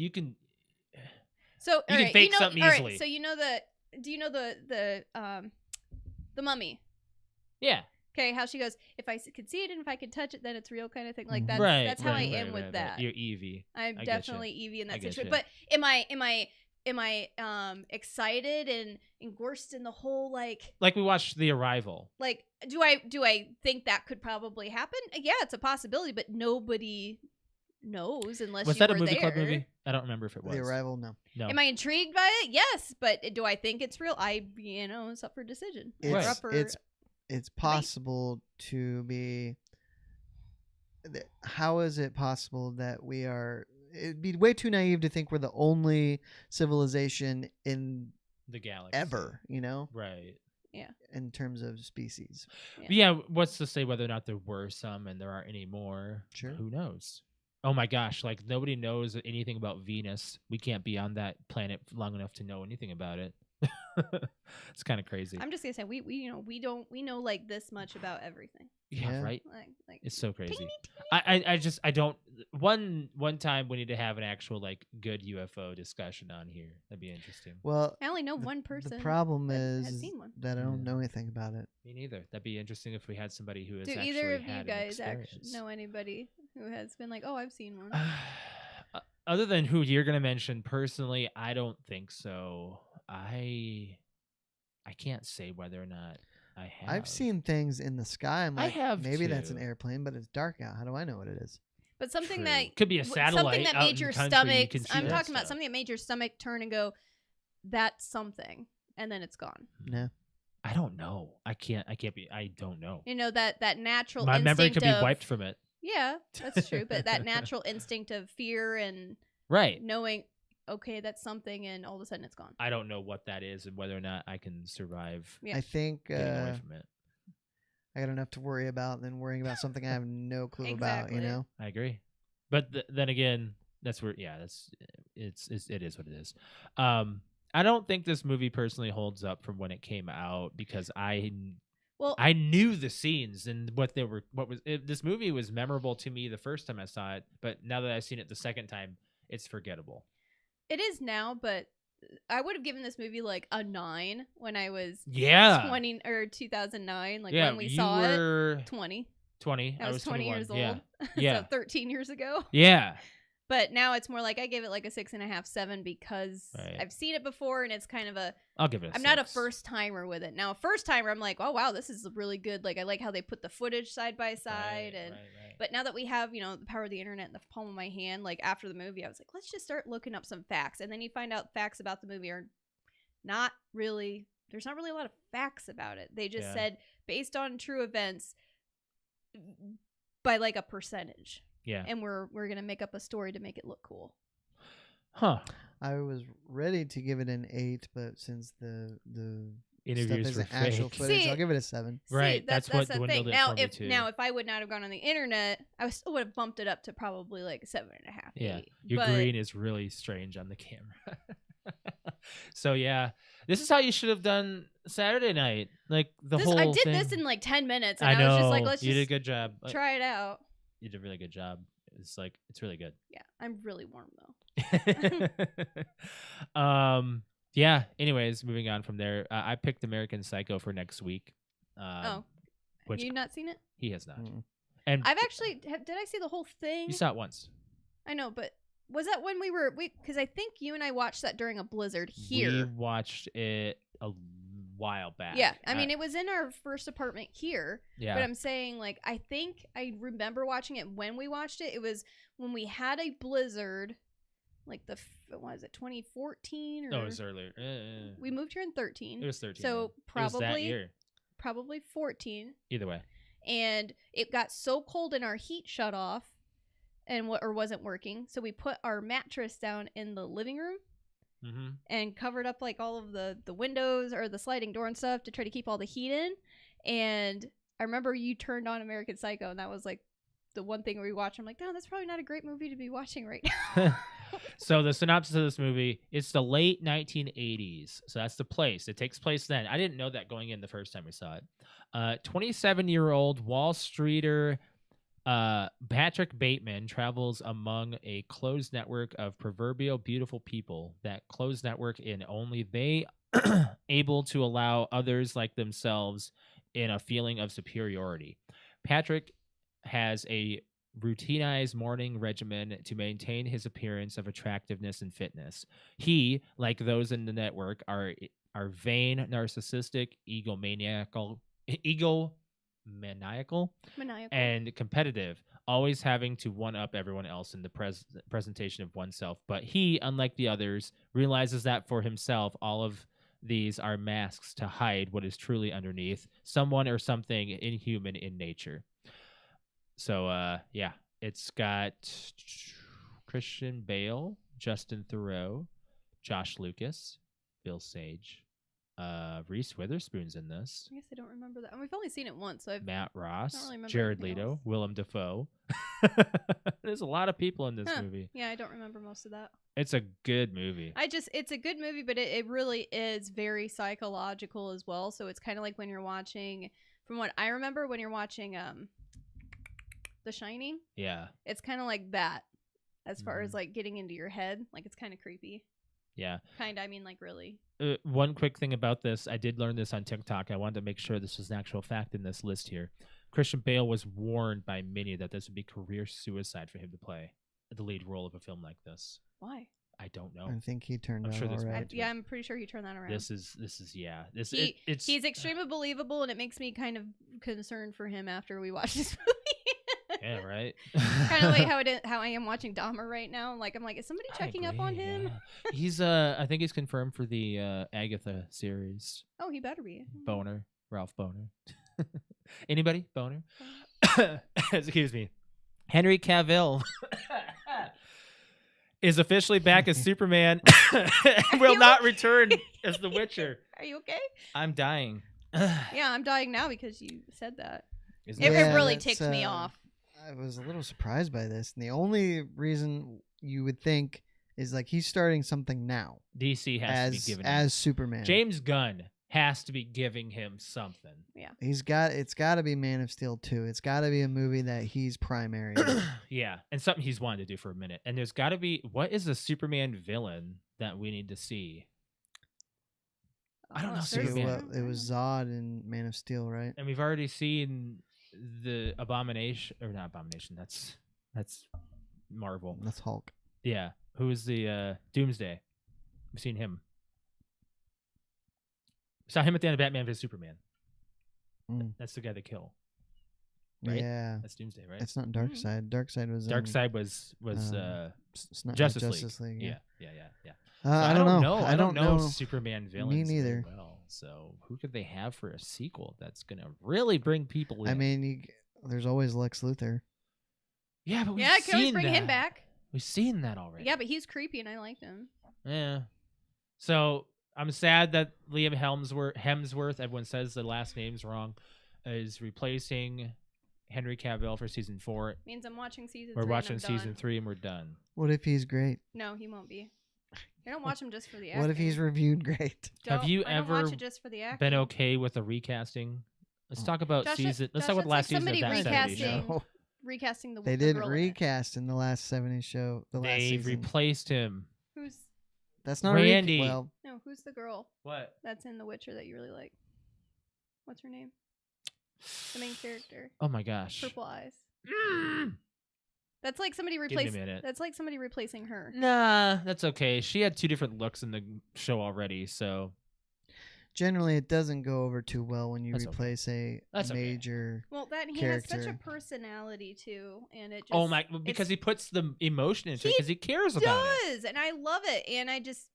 So You all can right, fake you know, something all easily. right, so do you know the mummy? yeah. Okay, how she goes, if I could see it and if I could touch it, then it's real, kind of thing. Like Mhm. that's Right. that's how right, I am right, with right, that. Right. You're Evie. I'm I getcha. definitely Evie in I that getcha. situation. But am I excited and engrossed in the whole like Like we watched The Arrival. do I think that could probably happen? Yeah, it's a possibility, but nobody knows unless Was you that a were movie there. club movie? I don't remember if it was. The Arrival, no. No. Am I intrigued by it? Yes, but do I think it's real? It's up for decision. It's, Right. Up for it's possible to be. How is it possible that we are? It'd be way too naive to think we're the only civilization in The Galaxy. ever. Right. In terms of species. But yeah, what's to say whether or not there were some and there aren't any more? Sure. Who knows? Oh my gosh, like nobody knows anything about Venus. We can't be on that planet long enough to know anything about it. It's kind of crazy. I'm just gonna say we know like this much about everything. Yeah, Yeah. right? Like It's so crazy. teeny, I don't one time we need to have an actual like good UFO discussion on here. That'd be interesting. Well, I only know the- one person. The problem that is has seen one. that I don't Yeah. know anything about it. Me neither. That'd be interesting if we had somebody who has Do actually either of you had an guys experience. know anybody who has been like, oh, I've seen one? Other than who you're gonna mention personally, I don't think so. I can't say whether or not I have. I've seen things in the sky. I'm I like, have maybe that's an too. airplane, but it's dark out. How do I know what it is? But something True. that Could be a satellite. something that out made in your the country, stomach. you can see I'm that talking about stuff. something that made your stomach turn and go, that's something, and then it's gone. No. I don't know. I can't be. I don't know. You know that natural My memory instinct could be of, wiped from it. Yeah, that's true. But that natural instinct of fear and Right. knowing, okay, that's something, and all of a sudden it's gone. I don't know what that is and whether or not I can survive Yeah. I think getting away from it. I got enough to worry about than worrying about something I have no clue about, Exactly. I agree. But then again, that's where it is what it is. I don't think this movie personally holds up from when it came out because I knew the scenes and this movie was memorable to me the first time I saw it, but now that I've seen it the second time, it's forgettable. It is now, but I would have given this movie like a 9 when I was 20 or 2009, like when we saw it. 20. 20. I was 20 21. years old. Yeah. Yeah. So 13 years ago. Yeah. But now it's more like I gave it like a 6.5, 7 because Right. I've seen it before and it's kind of I'll give it a I'm not a 6. first timer with it. Now a first timer I'm like, oh wow, this is really good. Like I like how they put the footage side by side Right, and right. but now that we have, the power of the internet in the palm of my hand, like after the movie, I was like, let's just start looking up some facts. And then you find out facts about the movie are not really there's not really a lot of facts about it. They just Yeah. said based on true events by like a percentage. Yeah. And we're gonna make up a story to make it look cool. Huh. I was ready to give it an 8, but since the Interviews stuff were isn't actual fake. footage, See- I'll give it a 7. Right, See, that's what the dwindled thing. it Now, for me, if too. if I would not have gone on the internet, I still would have bumped it up to probably like 7.5. Yeah. 8. Your But green is really strange on the camera. So yeah, this is how you should have done Saturday night. Like the whole I did thing. this in like 10 minutes, and I I, know. was just like, let's you did a just good job. try it out. You did a really good job. It's really good. Yeah, I'm really warm though. Yeah. Anyways, moving on from there, I picked American Psycho for next week. Which You not seen it? he has not. Mm. And I've actually did I see the whole thing? you saw it once. I know, but was that when we because I think you and I watched that during a blizzard We here. watched it while back. Yeah, I mean, it was in our first apartment here. Yeah. But I'm saying, like, I think I remember watching it when we watched it. It was when we had a blizzard, like what was it, 2014? Or No, it was earlier. we moved here in 13. It was 13. So then. It was that probably year. probably 14. Either way. And it got so cold and our heat shut off and or wasn't working. So we put our mattress down in the living room and covered up like all of the windows or the sliding door and stuff to try to keep all the heat in. And I remember you turned on American Psycho, and that was like the one thing we watched. I'm like, no, that's probably not a great movie to be watching right now. So the synopsis of this movie, it's the late 1980s. So that's the place. It takes place then. I didn't know that going in the first time we saw it. 27-year-old Wall Streeter Patrick Bateman travels among a closed network of proverbial beautiful people. That closed network in only they able to allow others like themselves in a feeling of superiority. Patrick has a routinized morning regimen to maintain his appearance of attractiveness and fitness. He, like those in the network, are vain, narcissistic, egomaniacal, and competitive, always having to one-up everyone else in the presentation of oneself. But he, unlike the others, realizes that for himself, all of these are masks to hide what is truly underneath, someone or something inhuman in nature. So, yeah, it's got Christian Bale, Justin Theroux, Josh Lucas, Bill Sage, Reese Witherspoon's in this. I guess I don't remember that. And we've only seen it once, so Matt Ross, don't really remember Jared anything Leto, else. Willem Dafoe. There's a lot of people in this movie. Yeah, I don't remember most of that. It's a good movie. It's a good movie, but it really is very psychological as well. So it's kind of like when you're watching, from what I remember, when you're watching The Shining. Yeah. It's kind of like that as far as like getting into your head. Like it's kind of creepy. Yeah. Kind of, I mean, like really. One quick thing about this, I did learn this on TikTok. I wanted to make sure this was an actual fact in this list here. Christian Bale was warned by many that this would be career suicide for him to play the lead role of a film like this. Why? I don't know. I think he turned I'm out sure there's all more right. to Yeah, it. I'm pretty sure he turned that around. This is yeah. He's extremely believable, and it makes me kind of concerned for him after we watch this movie. Yeah, right. Kind of like how I am watching Dahmer right now. Like I'm like, is somebody I checking up on agree, him? yeah. He's I think he's confirmed for the Agatha series. Oh, he better be. Boner, Ralph Boner. Anybody? Boner? Excuse me. Henry Cavill is officially back as Superman and will not return as the Witcher. Are you okay? I'm dying. Yeah, I'm dying now because you said that. Isn't It, it? Yeah, it really that's, ticked me off. I was a little surprised by this. And the only reason you would think is like he's starting something now DC has to be giving him. as Superman. James Gunn has to be giving him something. Yeah. It's got to be Man of Steel 2. It's got to be a movie that he's primary in. Yeah, and something he's wanted to do for a minute. And there's got to be, what is a Superman villain that we need to see? I don't know, there's- Superman. It was Zod in Man of Steel, right? And we've already seen the Abomination, or not Abomination, that's Marvel. That's Hulk. Yeah, who is the Doomsday? We've seen him. We saw him at the end of Batman vs Superman. Mm. That's the guy they kill. Right? Yeah. That's Doomsday, right? It's not Darkseid. Darkseid was Darkseid was it's not Justice League. Yeah. Yeah. I don't know. I don't know Superman villains neither. very well. So who could they have for a sequel that's gonna really bring people in? I mean, there's always Lex Luthor. yeah, but we've Yeah, I can always seen bring that. him back. We've seen that already. Yeah, but he's creepy and I liked him. Yeah. So I'm sad that Liam Hemsworth, everyone says the last name's wrong, is replacing Henry Cavill for season 4. Means I'm watching season 3. We're and watching I'm season done. 3 and we're done. What if he's great? No, he won't be. I don't watch him just for the acting. What if he's reviewed great? Have you I don't ever watch it just for the acting. Been okay with a recasting? Let's talk about Josh, season. Let's Josh, talk about the last that's like season of that somebody 70s show. No. recasting the They the didn't girl in it. recast in the last 70s show. The last They've season. replaced him. Who's That's not Randy. Well, no? Who's the girl What? that's in The Witcher that you really like? What's her name? The main character, Oh my gosh. purple eyes. Mm. That's like somebody me a replacing. minute. That's like somebody replacing her. Nah, that's okay. She had 2 different looks in the show already, so generally it doesn't go over too well when you That's okay. replace a That's okay. major. Well, that he has such a character. personality too, and it just Oh my! Because he puts the emotion into it He because he cares about it. does, and I love it, and I just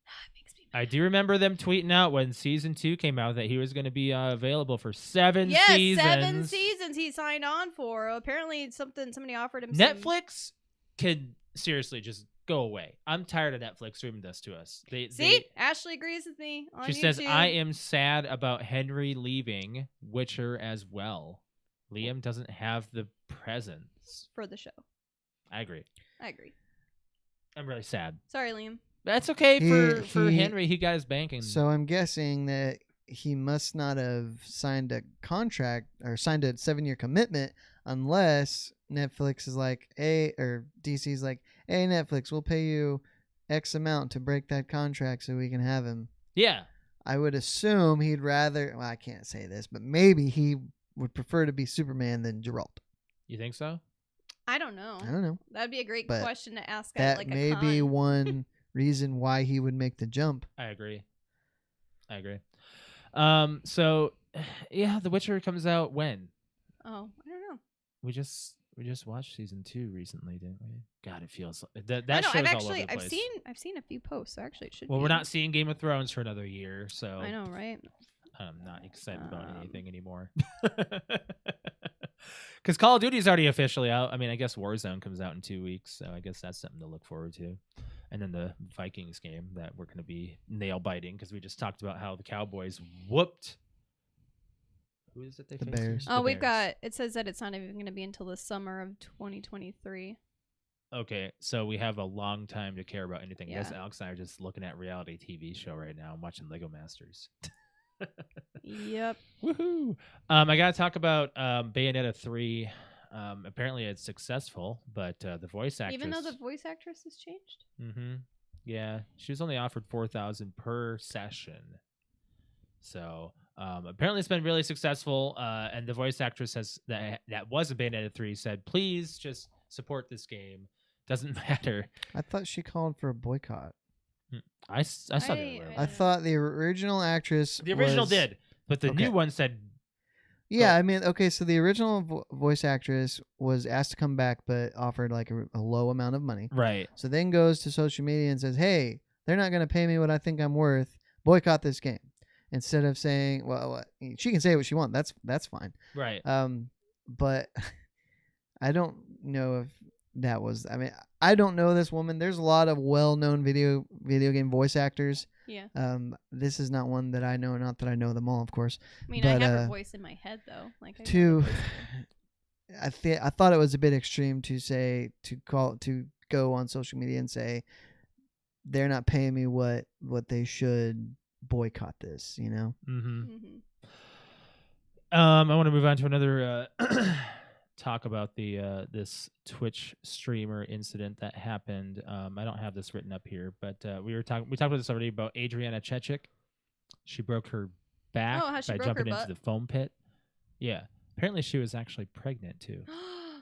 it makes me I do remember them tweeting out when season 2 came out that he was going to be available for 7 yes, seasons. 7 seasons he signed on for. Apparently, somebody offered him Netflix could seriously just go away. I'm tired of Netflix streaming this to us. Ashley agrees with me on She YouTube. says, I am sad about Henry leaving Witcher as well. Liam doesn't have the presence. for the show. I agree. I'm really sad. Sorry, Liam. That's okay for He- Henry. He got his banking. So I'm guessing that he must not have signed a contract or signed a 7-year commitment unless Netflix is like, or DC's like, hey, Netflix, we'll pay you X amount to break that contract so we can have him. Yeah. I would assume he'd rather, well, I can't say this, but maybe he would prefer to be Superman than Geralt. You think so? I don't know. I don't know. That'd be a great But question to ask That at like may a be con. one reason why he would make the jump. I agree. So yeah, The Witcher comes out when? Oh, I don't know. We just watched season 2 recently, didn't we? God, it feels I that know, show's all over the I've place. I've seen a few posts. So actually, it should. Well, be. we're not seeing Game of Thrones for another year, so I know, right? I'm not excited about Um, anything anymore. Because Call of Duty's already officially out. I mean, I guess Warzone comes out in 2 weeks, so I guess that's something to look forward to. And then the Vikings game that we're going to be nail biting because we just talked about how the Cowboys whooped. Who is it they The faced? Bears. Oh, The we've Bears. got. It says that it's not even going to be until the summer of 2023. Okay, so we have a long time to care about anything. I guess Yeah. Alex and I are just looking at reality TV show right now. I'm watching Lego Masters. Yep. Woohoo! I gotta talk about Bayonetta 3. Apparently it's successful, but the voice actress. Even though the voice actress has changed. Mm-hmm. Yeah, she was only offered $4,000 per session. So apparently it's been really successful. And the voice actress that was in Bayonetta 3 said, "Please just support this game. Doesn't matter." I thought she called for a boycott. I saw that. I I don't know. thought the original actress. The original was- did, but the Okay. new one said, Yeah, I mean, okay, so the original voice actress was asked to come back, but offered like a low amount of money. right. So then goes to social media and says, "Hey, they're not going to pay me what I think I'm worth. Boycott this game." Instead of saying, "Well, she can say what she wants. That's fine." Right. But I don't know if that was. I mean, I don't know this woman. There's a lot of well-known video game voice actors. Yeah. This is not one that I know. Not that I know them all, of course. I mean, but, I have her voice in my head though. Like I know To, the voice. I thought it was a bit extreme to go on social media and say they're not paying me what they should, boycott this. You know. Mm-hmm. Mhm. I want to move on to another talk about the this Twitch streamer incident that happened. I don't have this written up here, but we talked about this already about Adriana Chechik. She broke her back Oh, how she by broke her jumping into butt? the foam pit. Yeah, apparently she was actually pregnant too,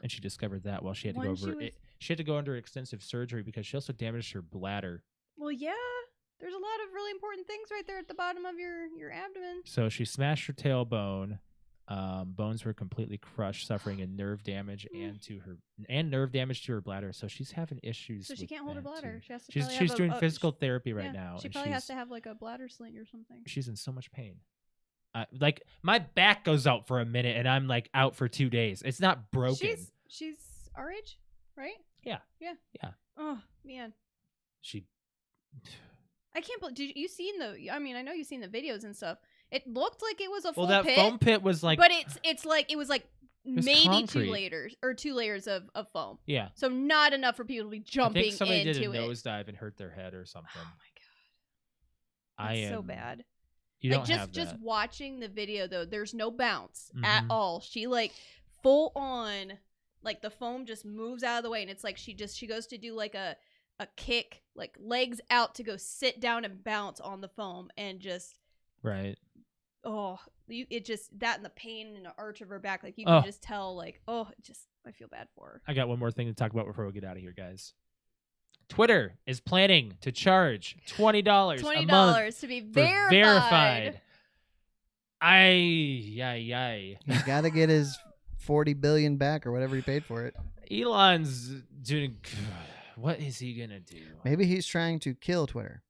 and she discovered that while she had to When go she over was- it. She had to go under extensive surgery because she also damaged her bladder. Well, yeah. There's a lot of really important things right there at the bottom of your abdomen. So she smashed her tailbone. Bones were completely crushed, suffering in nerve damage and nerve damage to her bladder. So she's having issues. So she with can't hold her that, bladder. too. She has to. She's probably have doing a, physical therapy right yeah, now. She and probably has she's- to have like a bladder sling or something. She's in so much pain. Like my back goes out for a minute, and I'm like out for 2 days. It's not broken. She's our age, right? Yeah. Yeah. Yeah. Oh man, She. I can't believe. Did you seen the? I mean, I know you've seen the videos and stuff. It looked like it was a full Well, that pit, foam pit was like. but it's like it was like was maybe concrete. 2 layers of foam. Yeah. So not enough for people to be I jumping think somebody into did a it. nosedive and hurt their head or something. Oh my god, that's so bad. You Like don't have just that. watching the video though, there's no bounce at Mhm. all. She like full on, like the foam just moves out of the way, and it's like she goes to do like a kick, like legs out to go sit down and bounce on the foam, and just Right. it just that and the pain in the arch of her back, like you Oh. can just tell, like I feel bad for her. I got one more thing to talk about before we get out of here, guys. Twitter is planning to charge $20 a month $20 to be for verified. He's got to get his 40 billion back or whatever he paid for it. Elon's doing. What is he gonna do? Maybe he's trying to kill Twitter.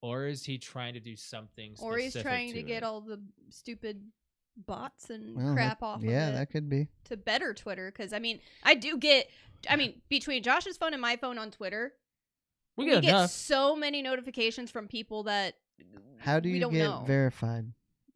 Or is he trying to do something specific Or he's trying to it? get all the stupid bots and Well, crap off of it. Yeah, that could be. To better Twitter. Because, between Josh's phone and my phone on Twitter, We we get get enough. so many notifications from people that How do we you don't get know. verified?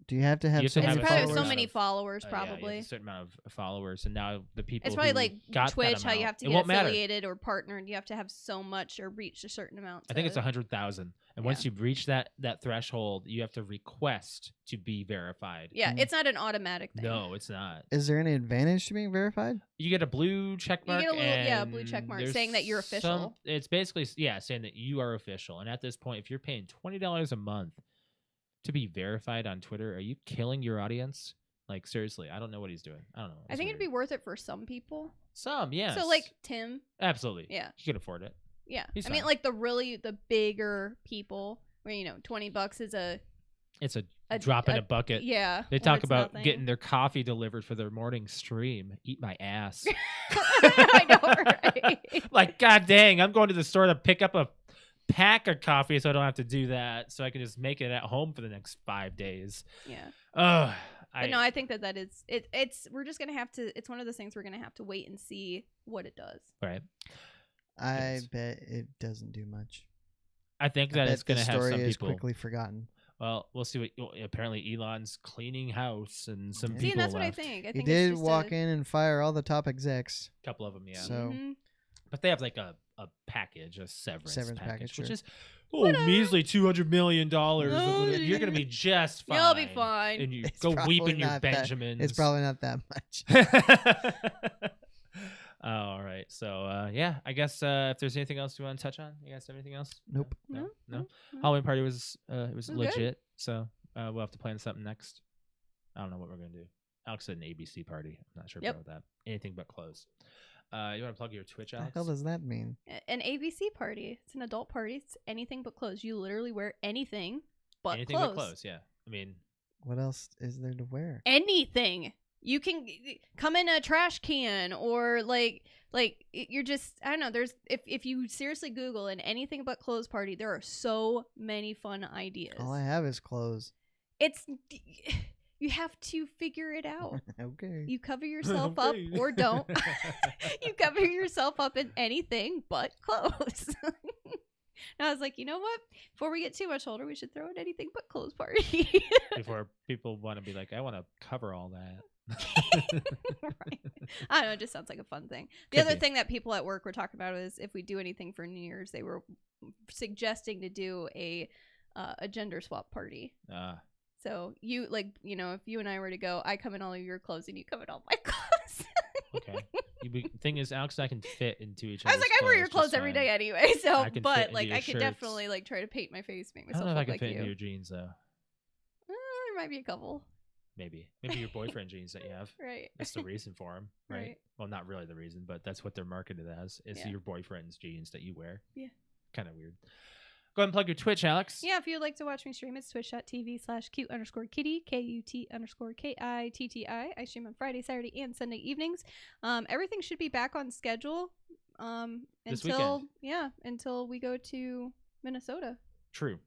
Do you have to have You have so to It's many have probably followers? so many followers, Yeah, you have probably. a certain amount of followers, and now the people. It's probably who like got that Twitch, how you amount, have to it get won't matter. affiliated or partnered. You have to have so much or reach a certain amount. I think it's to- 100,000, and once you reach that threshold, you have to request to be verified. Yeah, Mm. it's not an automatic thing. No, it's not. Is there any advantage to being verified? You get a blue check mark. You get a little- yeah, a blue and check mark there's saying that you're official. It's basically saying that you are official. And at this point, if you're paying $20 a month to be verified on Twitter, are you killing your audience? Like seriously, I don't know what he's doing. I don't know. I think it'd be worth it for some people. some, yes. So like Tim, absolutely, yeah, you can afford it. yeah. He's I mean, fine. like the bigger people, where $20 is It's a a drop in a bucket. Yeah. They or talk it's about nothing. getting their coffee delivered for their morning stream. Eat my ass. I know, right? Like, god dang, I'm going to the store to pick up a pack of coffee so I don't have to do that. So I can just make it at home for the next 5 days. Yeah. Ugh. But no, I think that is it. We're just gonna have to. It's one of those things we're gonna have to wait and see what it does. right. I Yes. bet it doesn't do much. I think I that bet it's going the to have story some is people. quickly forgotten. Well, we'll see what. Apparently, Elon's cleaning house and some Yeah. See, people and that's what I left. think. I He think did it's just walk in and fire all the top execs. A couple of them, yeah. So- Mhm. But they have like a package, a severance package, which sure. is Whatever. measly $200 million. No, You're gonna be just fine. You'll be fine. And you It's go weep probably in your not that- Benjamins. It's probably not that much. All right. So yeah, I guess if there's anything else you want to touch on, you guys have anything else? Nope. No. No. Halloween party was it was It was legit. good. So we'll have to plan something next. I don't know what we're gonna do. Alex said an ABC party. I'm not sure Yep. about that. Anything but clothes. You want to plug your Twitch, What Alex? the hell does that mean? An ABC party. It's an adult party. It's anything but clothes. You literally wear anything but Anything clothes. but clothes. Yeah. I mean, What else is there to wear? Anything. You can come in a trash can or like you're just I don't know. There's if you seriously Google an anything but clothes party, there are so many fun ideas. All I have is clothes. It's you have to figure it out. Okay. You cover yourself up or don't. You cover yourself up in anything but clothes. And I was like, you know what? Before we get too much older, we should throw an anything but clothes party. before people want to be like, I want to cover all that. Right. I don't know. It just sounds like a fun thing. The Could other be. thing that people at work were talking about is if we do anything for New Year's, they were suggesting to do a gender swap party. So you if you and I were to go, I come in all of your clothes and you come in all my clothes. Okay. Thing is, Alex and I can fit into each I was other's like, I wear your just clothes every fine. day anyway. So, I can fit but into like, your I could shirts. definitely like try to paint my face, make I don't myself know if I look can like fit you. into your jeans though. There might be a couple, Maybe your boyfriend jeans that you have. right? That's the reason for them, right? Right. Well, not really the reason, but that's what they're marketed as. Is Yeah. your boyfriend's jeans that you wear. Yeah. Kind of weird. Go ahead and plug your Twitch, Alex. Yeah, if you'd like to watch me stream, it's twitch.tv/cute_kitty, KUT_KITTI. I stream on Friday, Saturday, and Sunday evenings. Everything should be back on schedule This until until we go to Minnesota. True.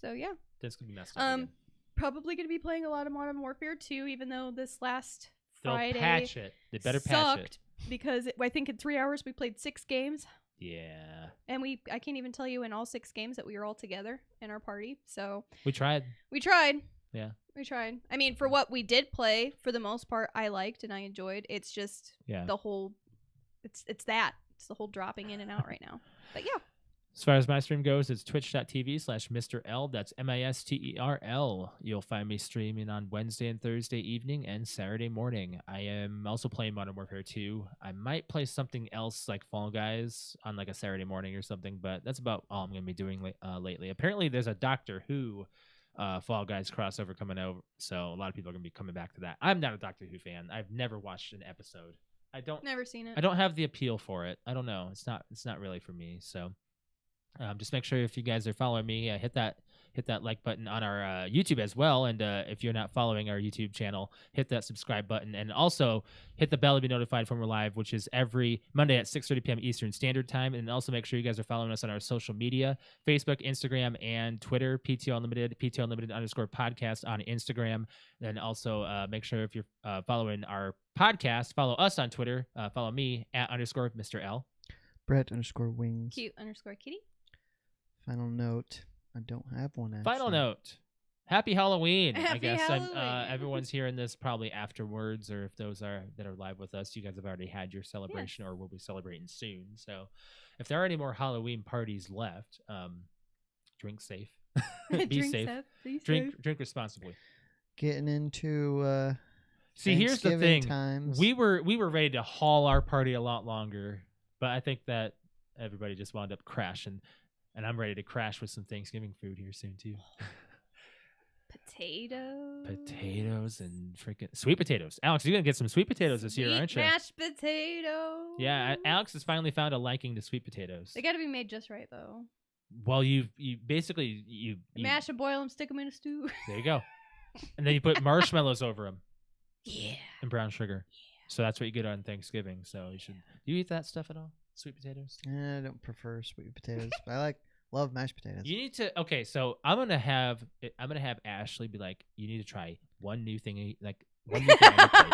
So yeah, That's gonna be messed up. Again. probably going to be playing a lot of Modern Warfare 2, even though this last They'll Friday patch it. They better patch it. sucked because I think in 3 hours we played 6 games. Yeah. And I can't even tell you in all 6 games that we were all together in our party. So We tried. we tried. Yeah. We tried. I mean, for what we did play, for the most part, I liked and I enjoyed. It's just Yeah. the whole, it's the whole dropping in and out right now. But yeah. As far as my stream goes, it's twitch.tv/Mr. L. That's MISTERL. You'll find me streaming on Wednesday and Thursday evening and Saturday morning. I am also playing Modern Warfare 2. I might play something else like Fall Guys on like a Saturday morning or something, but that's about all I'm going to be doing lately. Apparently, there's a Doctor Who Fall Guys crossover coming over, so a lot of people are going to be coming back to that. I'm not a Doctor Who fan. I've never watched an episode. Never seen it. I don't have the appeal for it. I don't know. It's not really for me, so Just make sure if you guys are following me, hit that like button on our YouTube as well. And if you're not following our YouTube channel, hit that subscribe button. And also hit the bell to be notified when we're live, which is every Monday at 6:30 p.m. Eastern Standard Time. And also make sure you guys are following us on our social media, Facebook, Instagram, and Twitter, PTO Unlimited, PTO Unlimited _podcast on Instagram. Then also make sure if you're following our podcast, follow us on Twitter. Follow me at _Mr. L. Brett_wings. Cute_kitty. Final note. I don't have one, actually. Final note. Happy Halloween. I Happy guess Halloween. everyone's hearing this probably afterwards, or if those are that are live with us, you guys have already had your celebration or will be celebrating soon. So if there are any more Halloween parties left, drink safe. Be Drink safe. Drink responsibly. Getting into See, here's the Thanksgiving thing. times. We were ready to haul our party a lot longer, but I think that everybody just wound up crashing. And I'm ready to crash with some Thanksgiving food here soon, too. Potatoes and freaking sweet potatoes. Alex, you're going to get some sweet potatoes this year, aren't you? Mashed potatoes. Yeah, Alex has finally found a liking to sweet potatoes. They got to be made just right, though. Well, you basically you mash them, boil them, stick them in a stew. There you go. And then you put marshmallows over them. Yeah. And brown sugar. Yeah. So that's what you get on Thanksgiving. So you should. Do you eat that stuff at all? Sweet potatoes? I don't prefer sweet potatoes, but I love mashed potatoes. You need to. Okay, so I'm gonna have Ashley be like, you need to try one new thing, one new thing on your plate.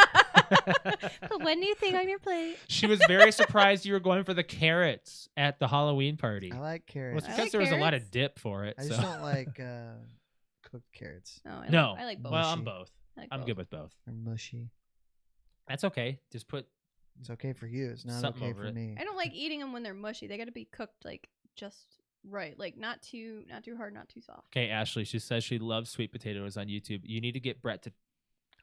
Put one new thing on your plate. She was very surprised you were going for the carrots at the Halloween party. I like carrots. Well, it's because there was a lot of dip for it. I just don't like cooked carrots. No, I like both. Well, I'm both. Like I'm both. good with both. They're mushy. That's okay. Just put. It's okay for you. It's not something okay over for it. me. I don't like eating them when they're mushy. They got to be cooked like just right, like not too hard, not too soft. Okay, Ashley. She says she loves sweet potatoes on YouTube. You need to get Brett to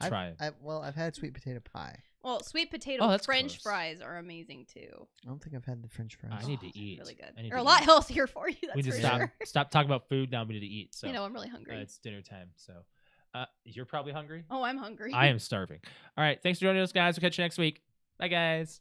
try it. I've had sweet potato pie. Well, sweet potato that's French close. fries are amazing too. I don't think I've had the French fries. I need to It's eat. really good. I need They're to a lot eat. healthier for you. That's We need for to stop sure. stop talking about food now. We need to eat. So You know, I'm really hungry. it's dinner time. So you're probably hungry. Oh, I'm hungry. I am starving. All right. Thanks for joining us, guys. We'll catch you next week. Bye, guys.